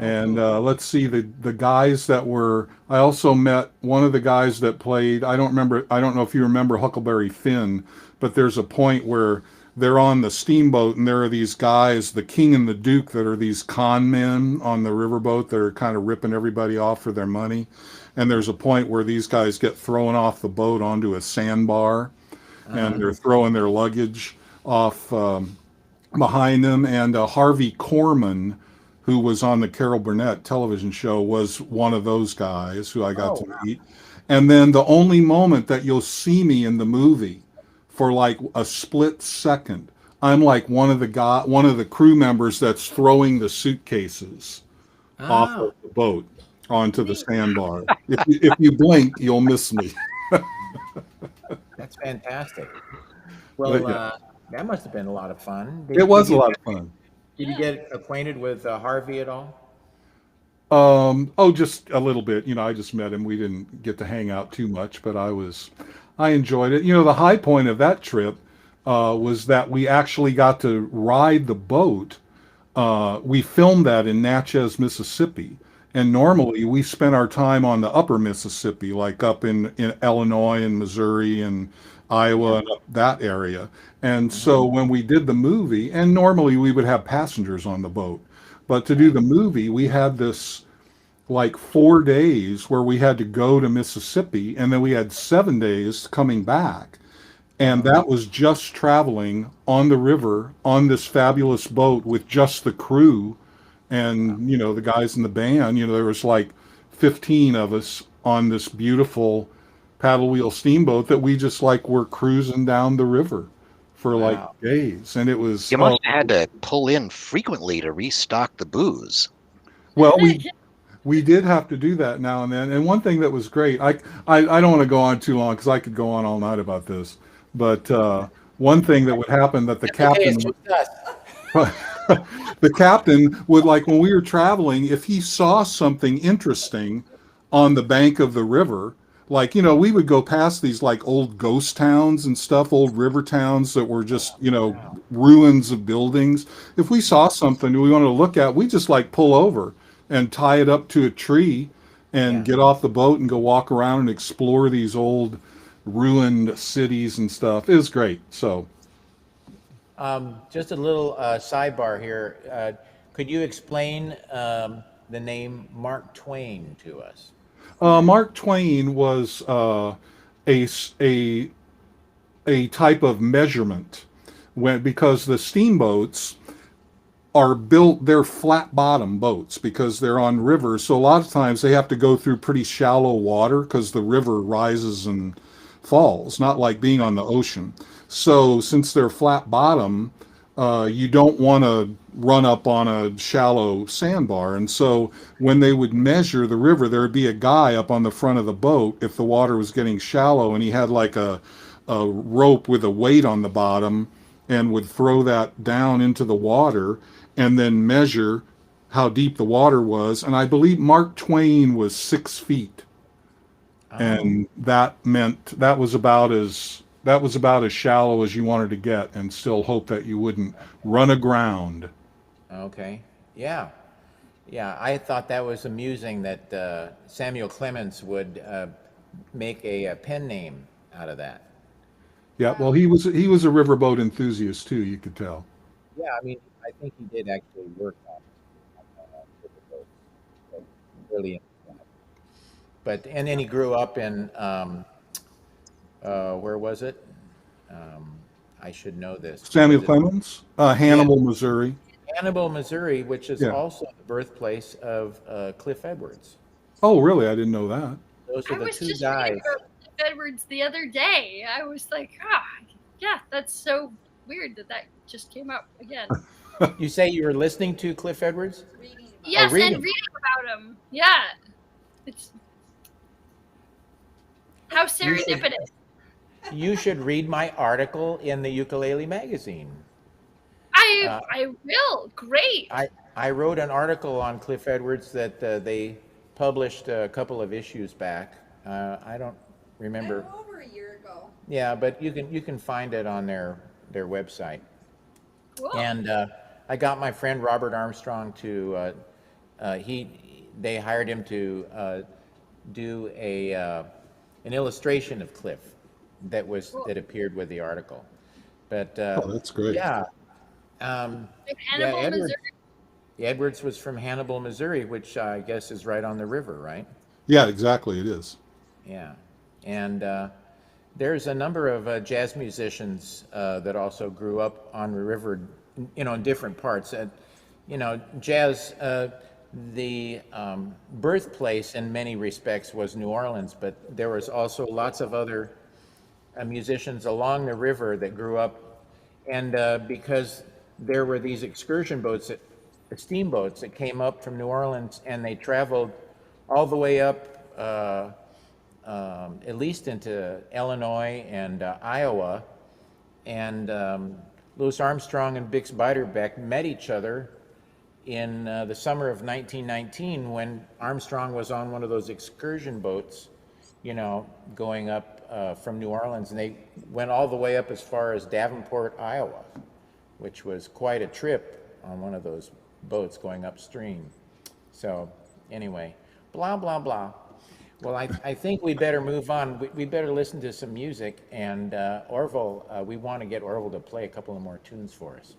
Oh, And cool. let's see, the guys that were. I also met one of the guys that played. I don't remember. I don't know if you remember Huckleberry Finn, but there's a point where they're on the steamboat and there are these guys, the King and the Duke, that are these con men on the riverboat that are kind of ripping everybody off for their money. And there's a point where these guys get thrown off the boat onto a sandbar, and Uh-huh. they're throwing their luggage off behind them. And Harvey Korman, who was on the Carol Burnett television show, was one of those guys who I got Oh, to meet. And then the only moment that you'll see me in the movie for like a split second, I'm like one of the crew members that's throwing the suitcases off of wow. the boat onto the Neat. sandbar. If you blink, you'll miss me. That's fantastic. But Well, yeah, that must have been a lot of fun. it Did was a you lot of fun. did you Yeah. get acquainted with Harvey at all? Oh, just a little bit. I just met him. We didn't get to hang out too much, but I enjoyed it. The high point of that trip was that we actually got to ride the boat. We filmed that in Natchez, Mississippi, and normally we spent our time on the upper Mississippi, like up in Illinois and Missouri and Yeah. Iowa and up that area. And Hmm. so when we did the movie, and normally we would have passengers on the boat, but to do Right. the movie, we had this like 4 days where we had to go to Mississippi, and then we had 7 days coming back. And Uh-huh. that was just traveling on the river on this fabulous boat with just the crew and, the guys in the band. There was like 15 of us on this beautiful paddle wheel steamboat that we just like were cruising down the river for like Wow. days. And it was, You oh, must have had to pull in frequently to restock the booze. well, we did have to do that now and then. And one thing that was great, I don't want to go on too long because I could go on all night about this. But one thing that would happen that the That's okay. It's captain just us. would, the captain would, like, when we were traveling, if he saw something interesting on the bank of the river, like, we would go past these like old ghost towns and stuff, old river towns that were just, Wow. ruins of buildings. If we saw something we wanted to look at, we just like pull over and tie it up to a tree and Yeah. get off the boat and go walk around and explore these old ruined cities and stuff. It was great. So, Just a little sidebar here. Could you explain the name Mark Twain to us? Mark Twain was a, s- a type of measurement because the steamboats are built, they're flat bottom boats because they're on rivers. So a lot of times they have to go through pretty shallow water because the river rises and falls, not like being on the ocean. So since they're flat bottom, you don't want to run up on a shallow sandbar. And so when they would measure the river, there would be a guy up on the front of the boat if the water was getting shallow, and he had like a rope with a weight on the bottom and would throw that down into the water and then measure how deep the water was, and I believe Mark Twain was 6 feet, and that meant that was about as shallow as you wanted to get, and still hope that you wouldn't run aground. Okay. Yeah. Yeah. I thought that was amusing that Samuel Clemens would make a pen name out of that. Yeah, well, he was a riverboat enthusiast too. You could tell. Yeah. I mean, I think he did actually work on riverboats early in his life. But and then he grew up in where was it? I should know this. Samuel Was it Clemens, Hannibal, Missouri. Hannibal, Missouri, which is Yeah. also the birthplace of Cliff Edwards. Oh, really? I didn't know that. Those I are the was two just guys. reading about Cliff Edwards the other day. I was like, yeah, that's so weird that just came up again. You say you were listening to Cliff Edwards? Reading about Yes, reading. and reading about him. Yeah. It's how serendipitous. You should read my article in the Ukulele magazine. I will. Great. I wrote an article on Cliff Edwards that they published a couple of issues back. I don't remember. over a year ago. Yeah, but you can find it on their website. Cool. And I got my friend Robert Armstrong to they hired him to do an illustration of Cliff that appeared with the article. But That's great. yeah. Hannibal, Edwards, Missouri. Edwards was from Hannibal, Missouri, which I guess is right on the river, right? Yeah, exactly. It is. Yeah. And there's a number of jazz musicians that also grew up on the river, in different parts. Jazz, the birthplace in many respects was New Orleans, but there was also lots of other musicians along the river that grew up. And because there were these excursion boats, steamboats that came up from New Orleans, and they traveled all the way up, at least into Illinois and Iowa. And Louis Armstrong and Bix Beiderbecke met each other in the summer of 1919 when Armstrong was on one of those excursion boats, going up from New Orleans, and they went all the way up as far as Davenport, Iowa, which was quite a trip on one of those boats going upstream. So anyway, blah, blah, blah. Well, I think we better move on. We better listen to some music, and Orville, we want to get Orville to play a couple of more tunes for us.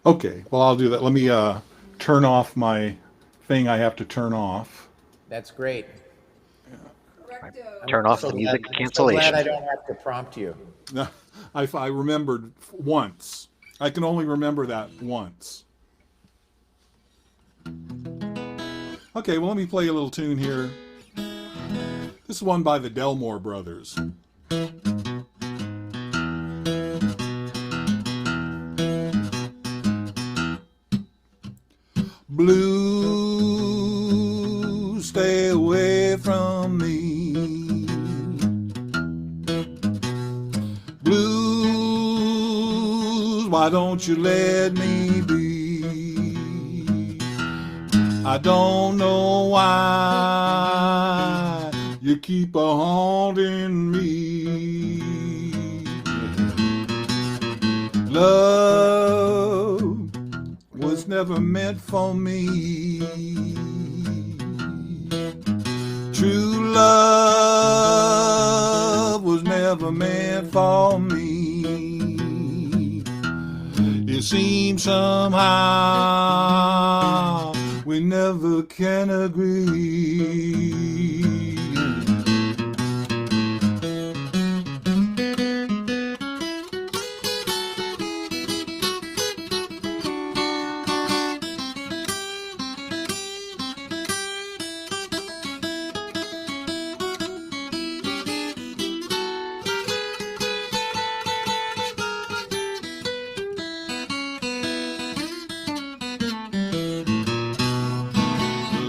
Okay, well, I'll do that. Let me turn off my thing I have to turn off. That's great. Correcto. Turn off So the music glad- cancellation. So glad I don't have to prompt you. I remembered once. I can only remember that once. Okay, well, let me play a little tune here. This is one by the Delmore Brothers. Blue, stay away from me. Blues, why don't you let me be? I don't know why you keep a haunting me. Love was never meant for me. True love was never meant for me. It seems somehow we never can agree.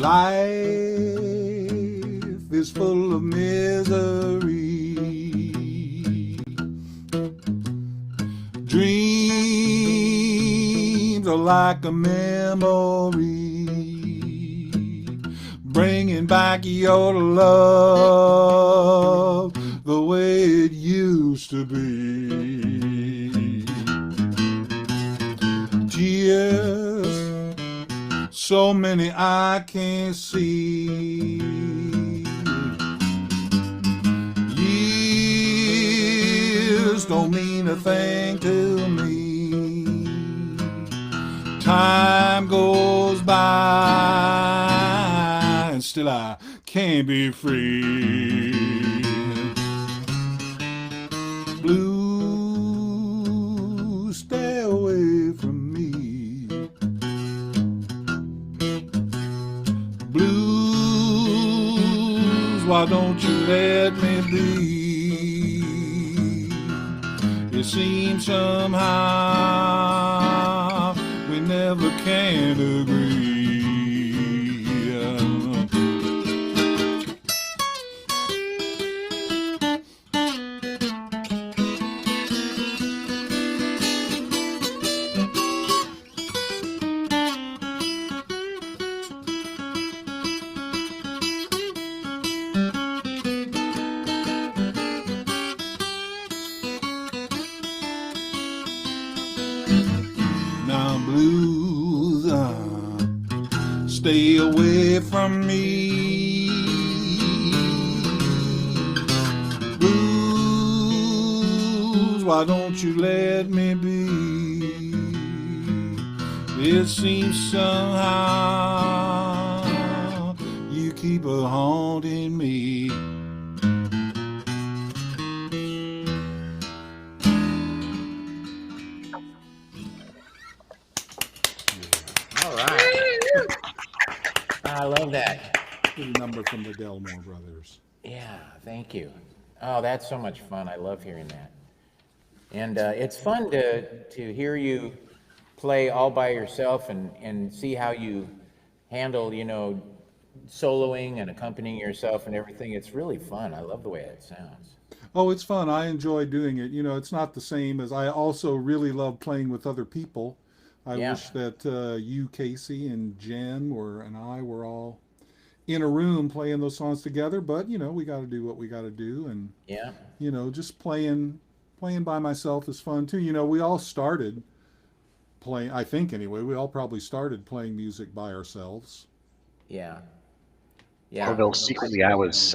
Life is full of misery. Dreams are like a memory. bringing back your love the way it used to be. Tears, so many I can't see. Years don't mean a thing to me. Time goes by and still I can't be free. Blue, stay away from me. Blues, why don't you let me be? It seems somehow we never can agree. Now blues, stay away from me. Blues, why don't you let me be? It seems somehow you keep a haunting me. All right. I love that. Good number from the Delmore Brothers. Yeah, thank you. Oh, that's so much fun. I love hearing that. And it's fun to hear you play all by yourself and see how you handle, soloing and accompanying yourself and everything. It's really fun. I love the way it sounds. Oh, it's fun. I enjoy doing it. It's not the same as I also really love playing with other people. I Yeah. wish that you, Casey, and Jen and I were all in a room playing those songs together. But we got to do what we got to do, and Yeah. just playing by myself is fun too. We all started playing. I think anyway, we all probably started playing music by ourselves. Yeah. Yeah. Orville, secretly, I was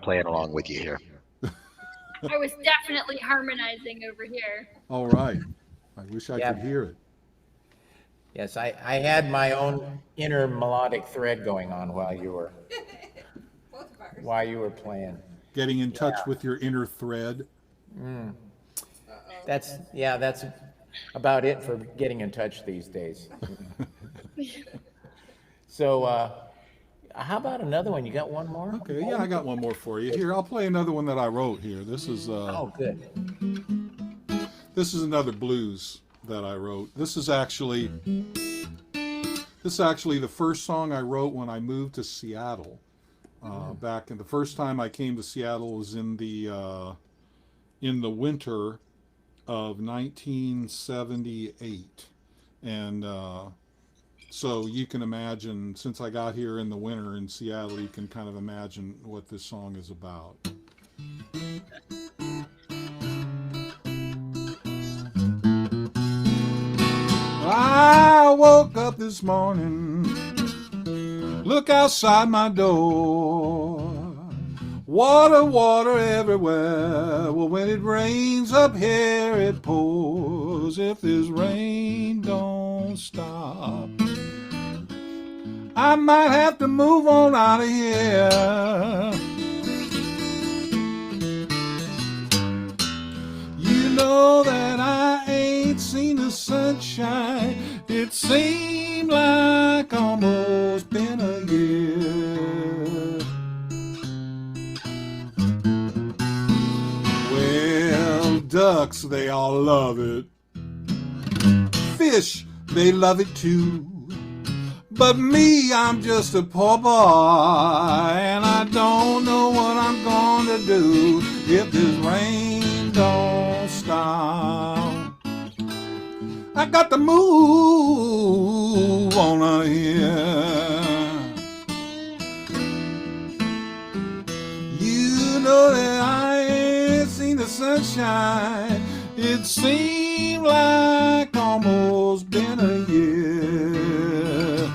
playing along with you here. I was definitely harmonizing over here. All right. I wish I Yeah. could hear it. Yes, I had my own inner melodic thread going on while you were Both of ours. playing. Getting in touch with your inner thread. That's about it for getting in touch these days. So, how about another one? You got one more? Okay, yeah, I got one more for you. Here, I'll play another one that I wrote here. This is Oh, good. this is another blues that I wrote. This is actually the first song I wrote when I moved to Seattle. Back in the first time I came to Seattle was in the winter of 1978, and so you can imagine, since I got here in the winter in Seattle, you can kind of imagine what this song is about. I woke up this morning, look outside my door. Water, water everywhere. Well, when it rains up here, it pours. If this rain don't stop, I might have to move on out of here. You know that I ain't seen the sunshine. It seemed like almost been a year. Well, ducks, they all love it. Fish, they love it too. But me, I'm just a poor boy, and I don't know what I'm going to do if this rain don't stop. I got to move on out here. sunshine. It seemed like almost been a year.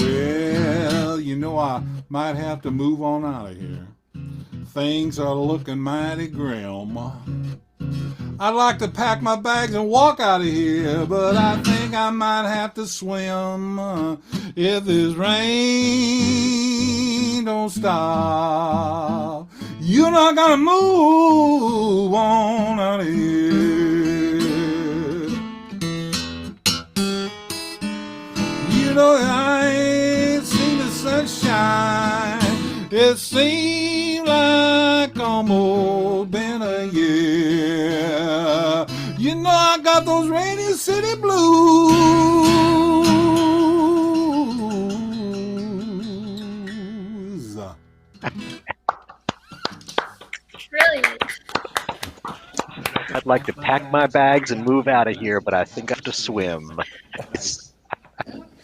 Well, you know, I might have to move on out of here. Things are looking mighty grim. I'd like to pack my bags and walk out of here, but I think I might have to swim if this rain don't stop. You're not gonna move on out of here. You know I ain't seen the sunshine. It seems like almost been a year. You know I got those rainy city blues. Brilliant. I'd like to pack my bags and move out of here, but I think I have to swim.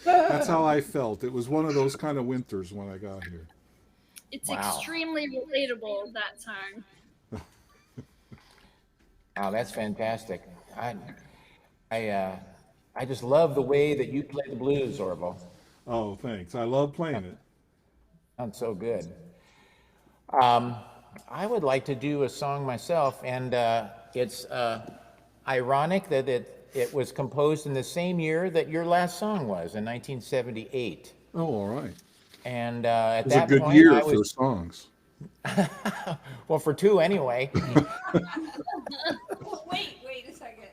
That's how I felt. It was one of those kind of winters when I got here. It's Wow. extremely relatable, that song. Wow, that's fantastic. I just love the way that you play the blues, Orville. Oh, thanks. I love playing it. Sounds so good. I would like to do a song myself, and it's ironic that it was composed in the same year that your last song was, in 1978. Oh, all right. And at It was a that good point, year I for was songs. well for two anyway. Wait a second.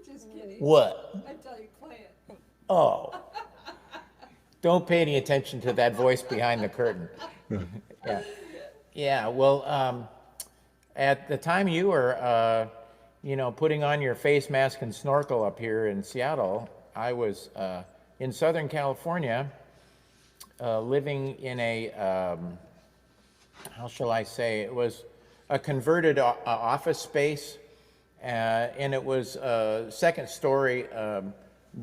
Just kidding. What? I tell you, play it. Oh, don't pay any attention to that voice behind the curtain. Yeah, yeah. Well, at the time you were, putting on your face mask and snorkel up here in Seattle, I was in Southern California, living in a, how shall I say, it was a converted office space, and it was a second-story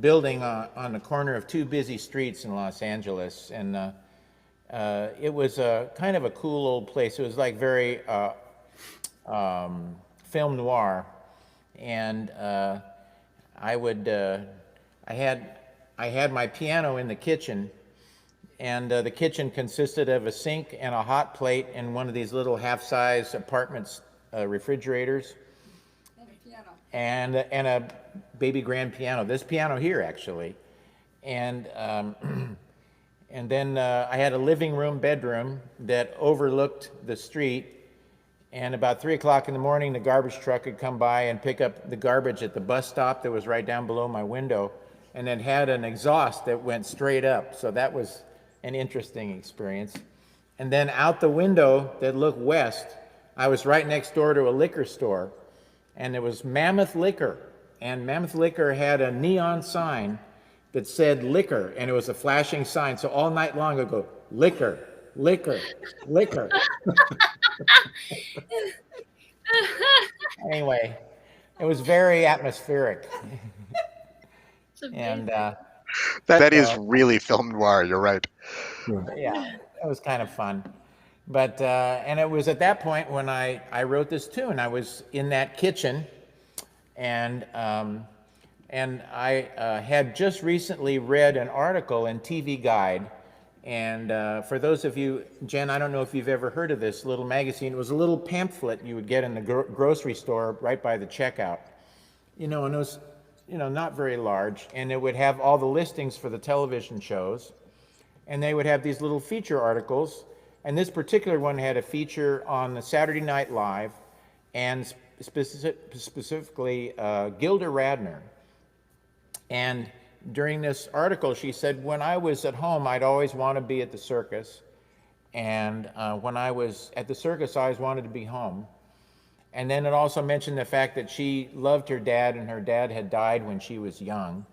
building on the corner of two busy streets in Los Angeles, and it was a kind of a cool old place. It was like very film noir, and I had my piano in the kitchen, and the kitchen consisted of a sink and a hot plate and one of these little half-size apartments refrigerators, And a piano. and a baby grand piano. This piano here, actually, and and then I had a living room, bedroom that overlooked the street. And about 3 o'clock in the morning, the garbage truck would come by and pick up the garbage at the bus stop that was right down below my window, and it had an exhaust that went straight up. So that was an interesting experience. And then out the window that looked west, I was right next door to a liquor store, and it was Mammoth Liquor. And Mammoth Liquor had a neon sign that said liquor, and it was a flashing sign. So all night long I'd go, liquor, liquor, liquor. Anyway, it was very atmospheric. And That is really film noir, you're right. yeah, it was kind of fun. But and it was at that point when I wrote this tune. I was in that kitchen, and I had just recently read an article in TV Guide. And for those of you, Jen, I don't know if you've ever heard of this little magazine. It was a little pamphlet you would get in the grocery store right by the checkout. And it was, not very large. And it would have all the listings for the television shows. And they would have these little feature articles. And this particular one had a feature on the Saturday Night Live, and specifically Gilda Radner. And during this article, she said, when I was at home, I'd always want to be at the circus. And when I was at the circus, I always wanted to be home. And then it also mentioned the fact that she loved her dad, and her dad had died when she was young.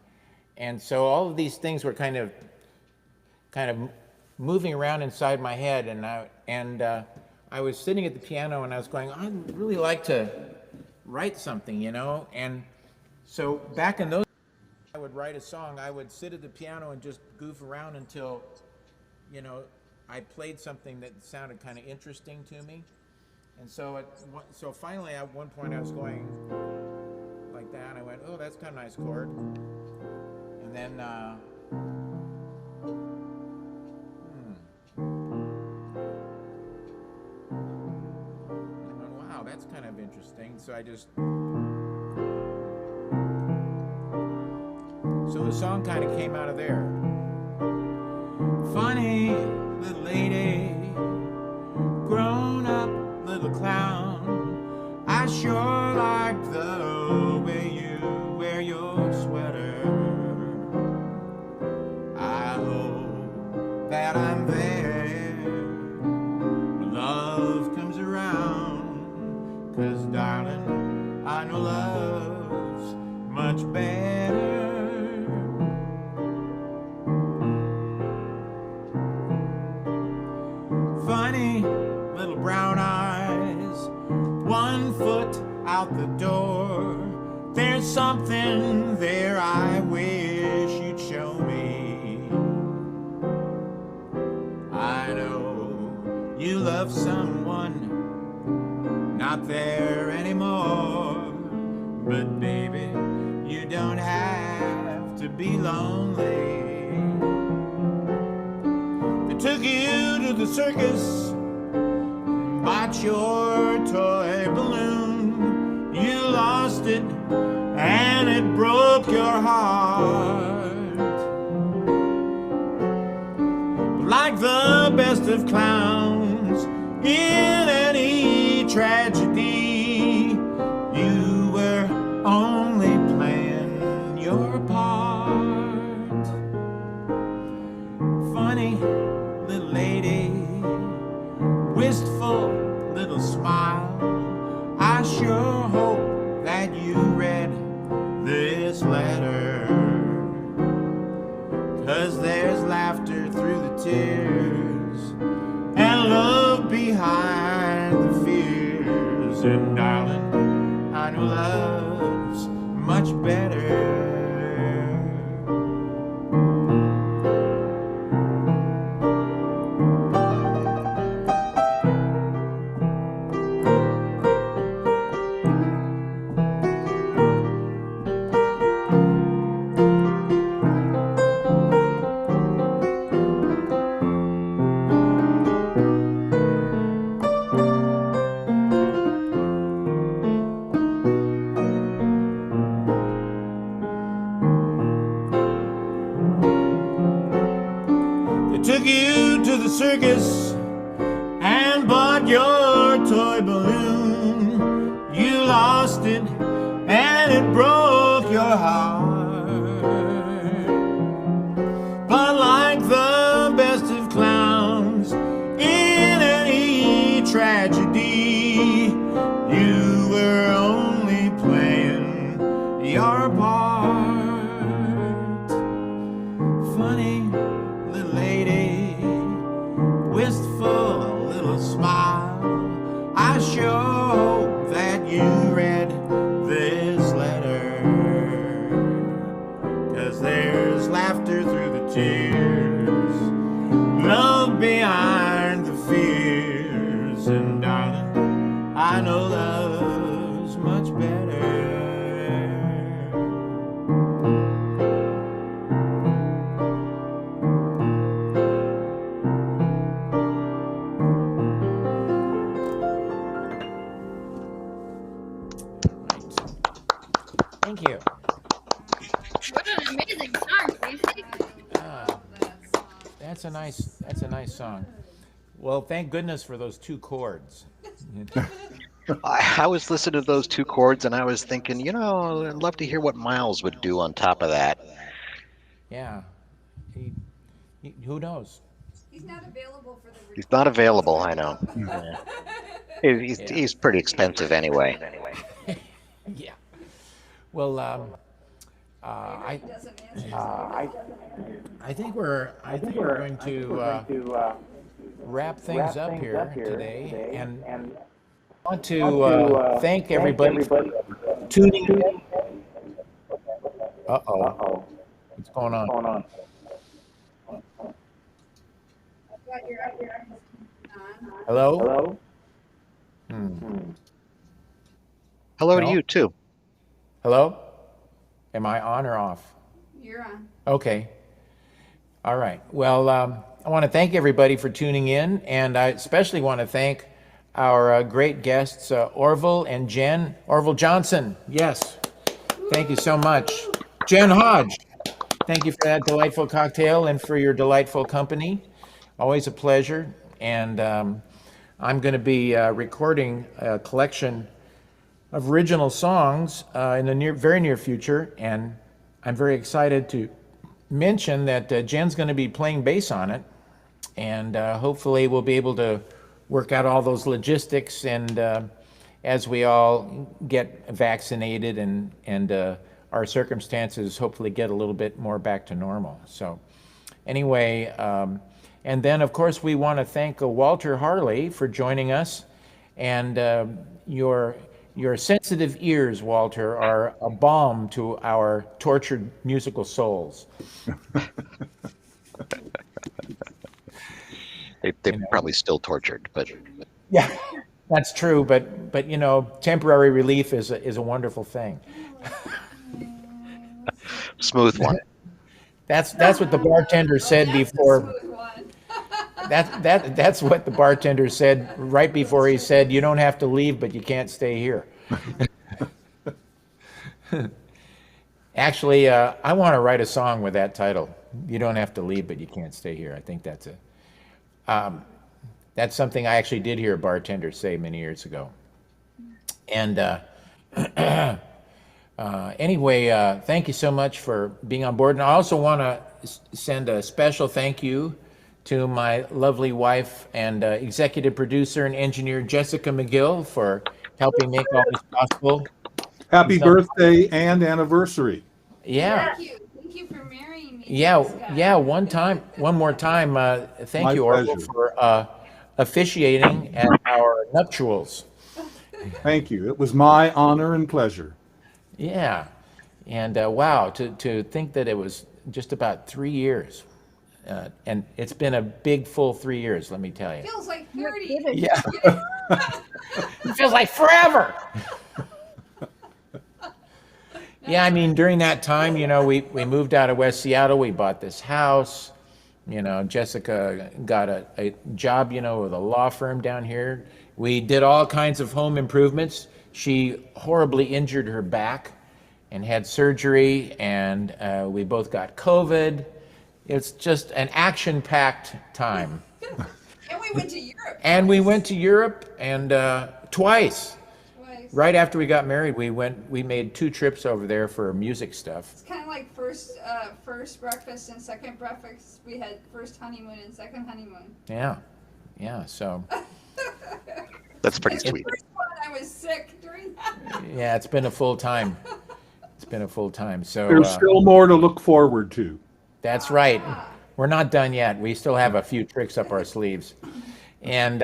And so all of these things were kind of moving around inside my head. And I was sitting at the piano, and I was going, I'd really like to write something, you know? And so back in those days, I would write a song. I would sit at the piano and just goof around until, you know, I played something that sounded kind of interesting to me. And so finally, at one point, I was going like that. I went, oh, that's kind of a nice chord. And then, I went, wow, that's kind of interesting. So so the song kind of came out of there. Funny little lady, grown up little clown, I sure like the way you wear your sweater. I hope that I'm there when love comes around, 'cause darling, I know love's much better. Funny little brown eyes, 1 foot out the door. There's something there I wish you'd show me. I know you love someone not there anymore, but baby, you don't have to be lonely. They took you to the circus, bought your toy balloon. You lost it, and it broke your heart. But like the best of clowns in any tragedy, you were only playing your part. Funny little lady, wistful little smile, I sure hope that you read this letter, 'cause there's laughter through the tears and love behind the fears. And darling, I know love's much better. Took you to the circus and bought your toy balloon. You lost it, and it broke your heart. But like the best of clowns in any tragedy, you were only playing your part. Funny little lady, wistful little smile, I sure hope that you read this letter, 'cause there's laughter through the tears, love behind the fears. And darling, I know love's much better. Thank you. What an amazing song, Casey. That's a nice song. Well, thank goodness for those 2 chords. I was listening to those two chords, and I was thinking, I'd love to hear what Miles would do on top of that. Yeah. Who knows? He's not available for the recording. He's not available, I know. Yeah. He's pretty expensive anyway. Yeah. Well, He doesn't answer. I think we're going to wrap things up here today, and I want to thank everybody for tuning in. Uh-oh. What's going on? Hello? Hello No? to you, too. Hello? Am I on or off? You're on. Okay. All right. Well, I want to thank everybody for tuning in, and I especially want to thank our great guests, Orville and Jen. Orville Johnson, yes. Thank you so much. Jen Hodge, thank you for that delightful cocktail and for your delightful company. Always a pleasure. And I'm going to be recording a collection of original songs in the very near future, and I'm very excited to mention that Jen's going to be playing bass on it, and hopefully we'll be able to work out all those logistics, and as we all get vaccinated and our circumstances hopefully get a little bit more back to normal. So anyway, and then of course we want to thank Walter Harley for joining us, and your sensitive ears, Walter, are a balm to our tortured musical souls. They're probably still tortured, but Yeah, that's true. But temporary relief is a wonderful thing. smooth one. That's what the bartender said before. That's what the bartender said right before he said, "You don't have to leave, but you can't stay here." Actually, I want to write a song with that title. You don't have to leave, but you can't stay here. I think that's something I actually did hear a bartender say many years ago. And anyway, thank you so much for being on board. And I also want to send a special thank you to my lovely wife and executive producer and engineer, Jessica MacGill, for helping make all this possible. Happy birthday and anniversary. Yeah. Thank you for marrying me. Yeah. One more time. Thank My you, Orville, pleasure. for officiating at our nuptials. Thank you. It was my honor and pleasure. Yeah. And wow, to think that it was just about 3 years. And it's been a big, full 3 years, let me tell you. Feels like 30. Yeah. It feels like forever. Yeah, I mean, during that time, we moved out of West Seattle. We bought this house. Jessica got a job, with a law firm down here. We did all kinds of home improvements. She horribly injured her back and had surgery, and we both got COVID. It's just an action-packed time. And we went to Europe. And we went to Europe, and twice. Right after we got married, we made 2 trips over there for music stuff. It's kind of like first breakfast and second breakfast. We had first honeymoon and second honeymoon. Yeah, so. That's pretty The sweet. first one, I was sick during that. Yeah, it's been a full time. So There's still more to look forward to. that's right. We're not done yet. We still have a few tricks up our sleeves. And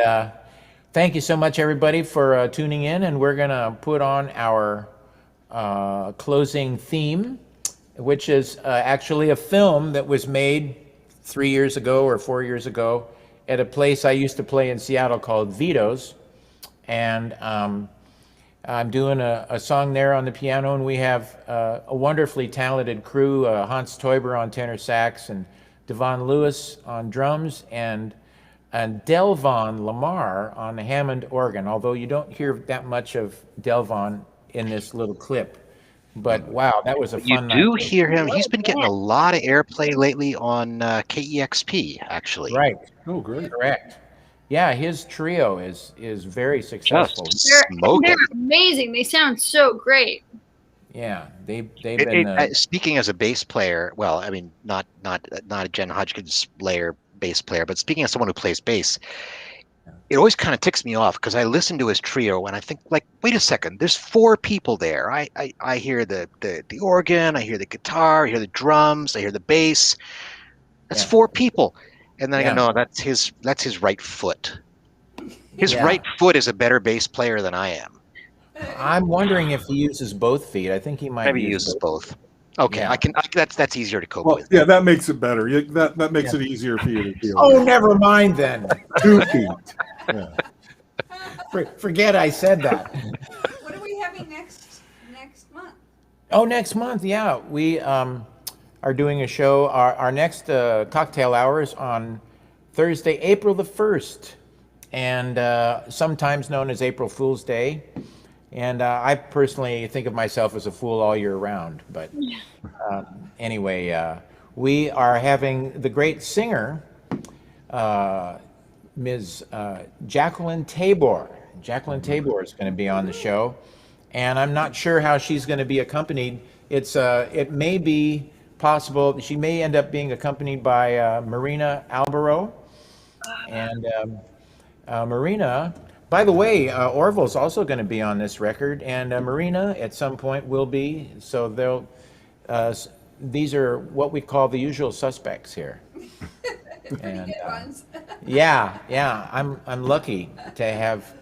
thank you so much, everybody, for tuning in. And we're going to put on our closing theme, which is actually a film that was made 3 years ago or 4 years ago at a place I used to play in Seattle called Vito's. And I'm doing a song there on the piano, and we have a wonderfully talented crew, Hans Teuber on tenor sax, and Devon Lewis on drums, and Delvon Lamar on the Hammond organ, although you don't hear that much of Delvon in this little clip. But wow, that was a fun night. You do hear him. He's been getting a lot of airplay lately on KEXP, actually. Right. Oh, great. Correct. Yeah, his trio is very successful. Just They're smoking. amazing. They sound so great. Yeah, they've been. Speaking as a bass player, well, I mean, not a Jen Hodgkins bass player, but speaking as someone who plays bass, it always kind of ticks me off because I listen to his trio and I think, like, wait a second, there's 4 people there. I hear the organ, I hear the guitar, I hear the drums, I hear the bass. That's 4 people, and then I go, no, that's his right foot. His right foot is a better bass player than I am. I'm wondering if he uses both feet. I think he might. Maybe he uses both. Okay, Yeah. That's easier to cope Well, with. yeah, that makes it better. That makes it easier for you to deal Oh, with. never mind then. 2 feet. Yeah. Forget I said that. What are we having next month? Oh, next month, yeah. We are doing a show. Our next cocktail hours on Thursday, April the 1st, and sometimes known as April Fool's Day. And I personally think of myself as a fool all year round. But anyway, we are having the great singer, Ms. Jacqueline Tabor. Jacqueline Tabor is going to be on the show. And I'm not sure how she's going to be accompanied. It may be possible. She may end up being accompanied by Marina Albero. And Marina... By the way, Orville's also going to be on this record, and Marina at some point will be. So they'll. These are what we call the usual suspects here. And Good ones. yeah. I'm lucky to have.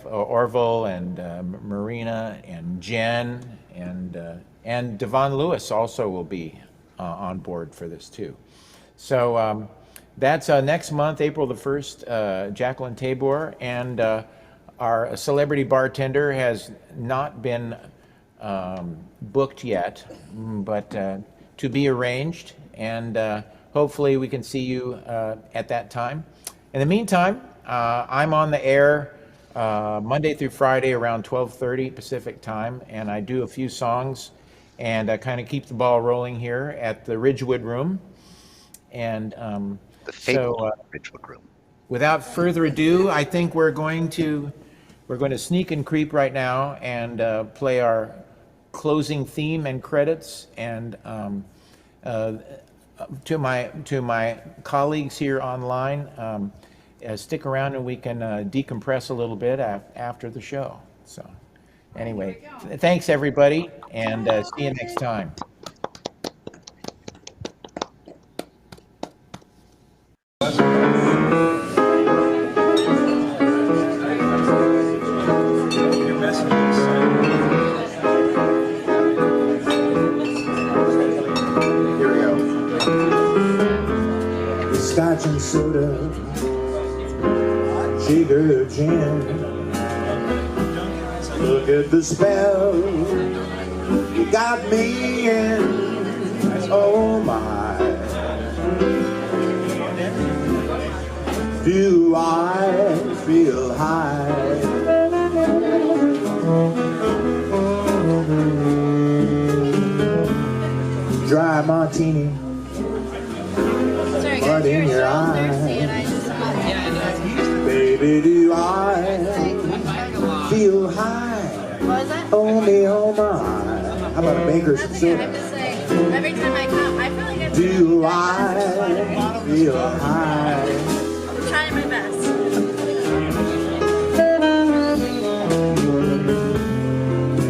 Orville and Marina and Jen and Devon Lewis also will be on board for this too. So. That's next month, April the 1st, Jacqueline Tabor, and our celebrity bartender has not been booked yet, but to be arranged, and hopefully we can see you at that time. In the meantime, I'm on the air Monday through Friday around 12:30 Pacific time, and I do a few songs and kind of keep the ball rolling here at the Ridgewood Room. And the fabled Ridgewood Room. Without further ado, I think we're going to sneak and creep right now and play our closing theme and credits. And to my colleagues here online, stick around and we can decompress a little bit after the show. So anyway, thanks everybody, and see you next time. Scotch and soda, sugar gin. Look at the spell you got me in. Oh my, do I feel high? Dry martini, mud in your eyes. Baby, do I feel high? Oh me, oh my. How about a baker's soda? Every time I come, I feel like I'm Do I feel high? trying my best.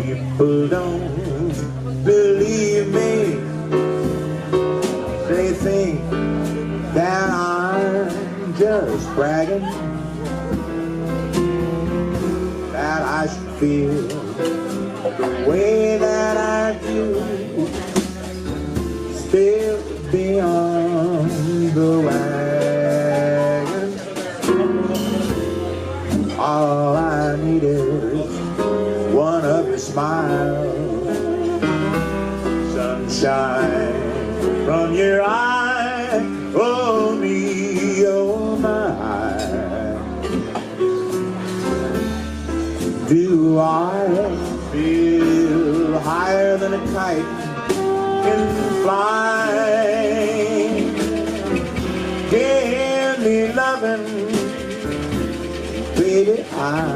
People don't believe me. They think that I'm just bragging, that I should feel the way that I do, still beyond the wagon. All I need is one of your smiles, sunshine from your eyes. Oh me, oh my. Do I feel higher than a kite can fly? Give me loving I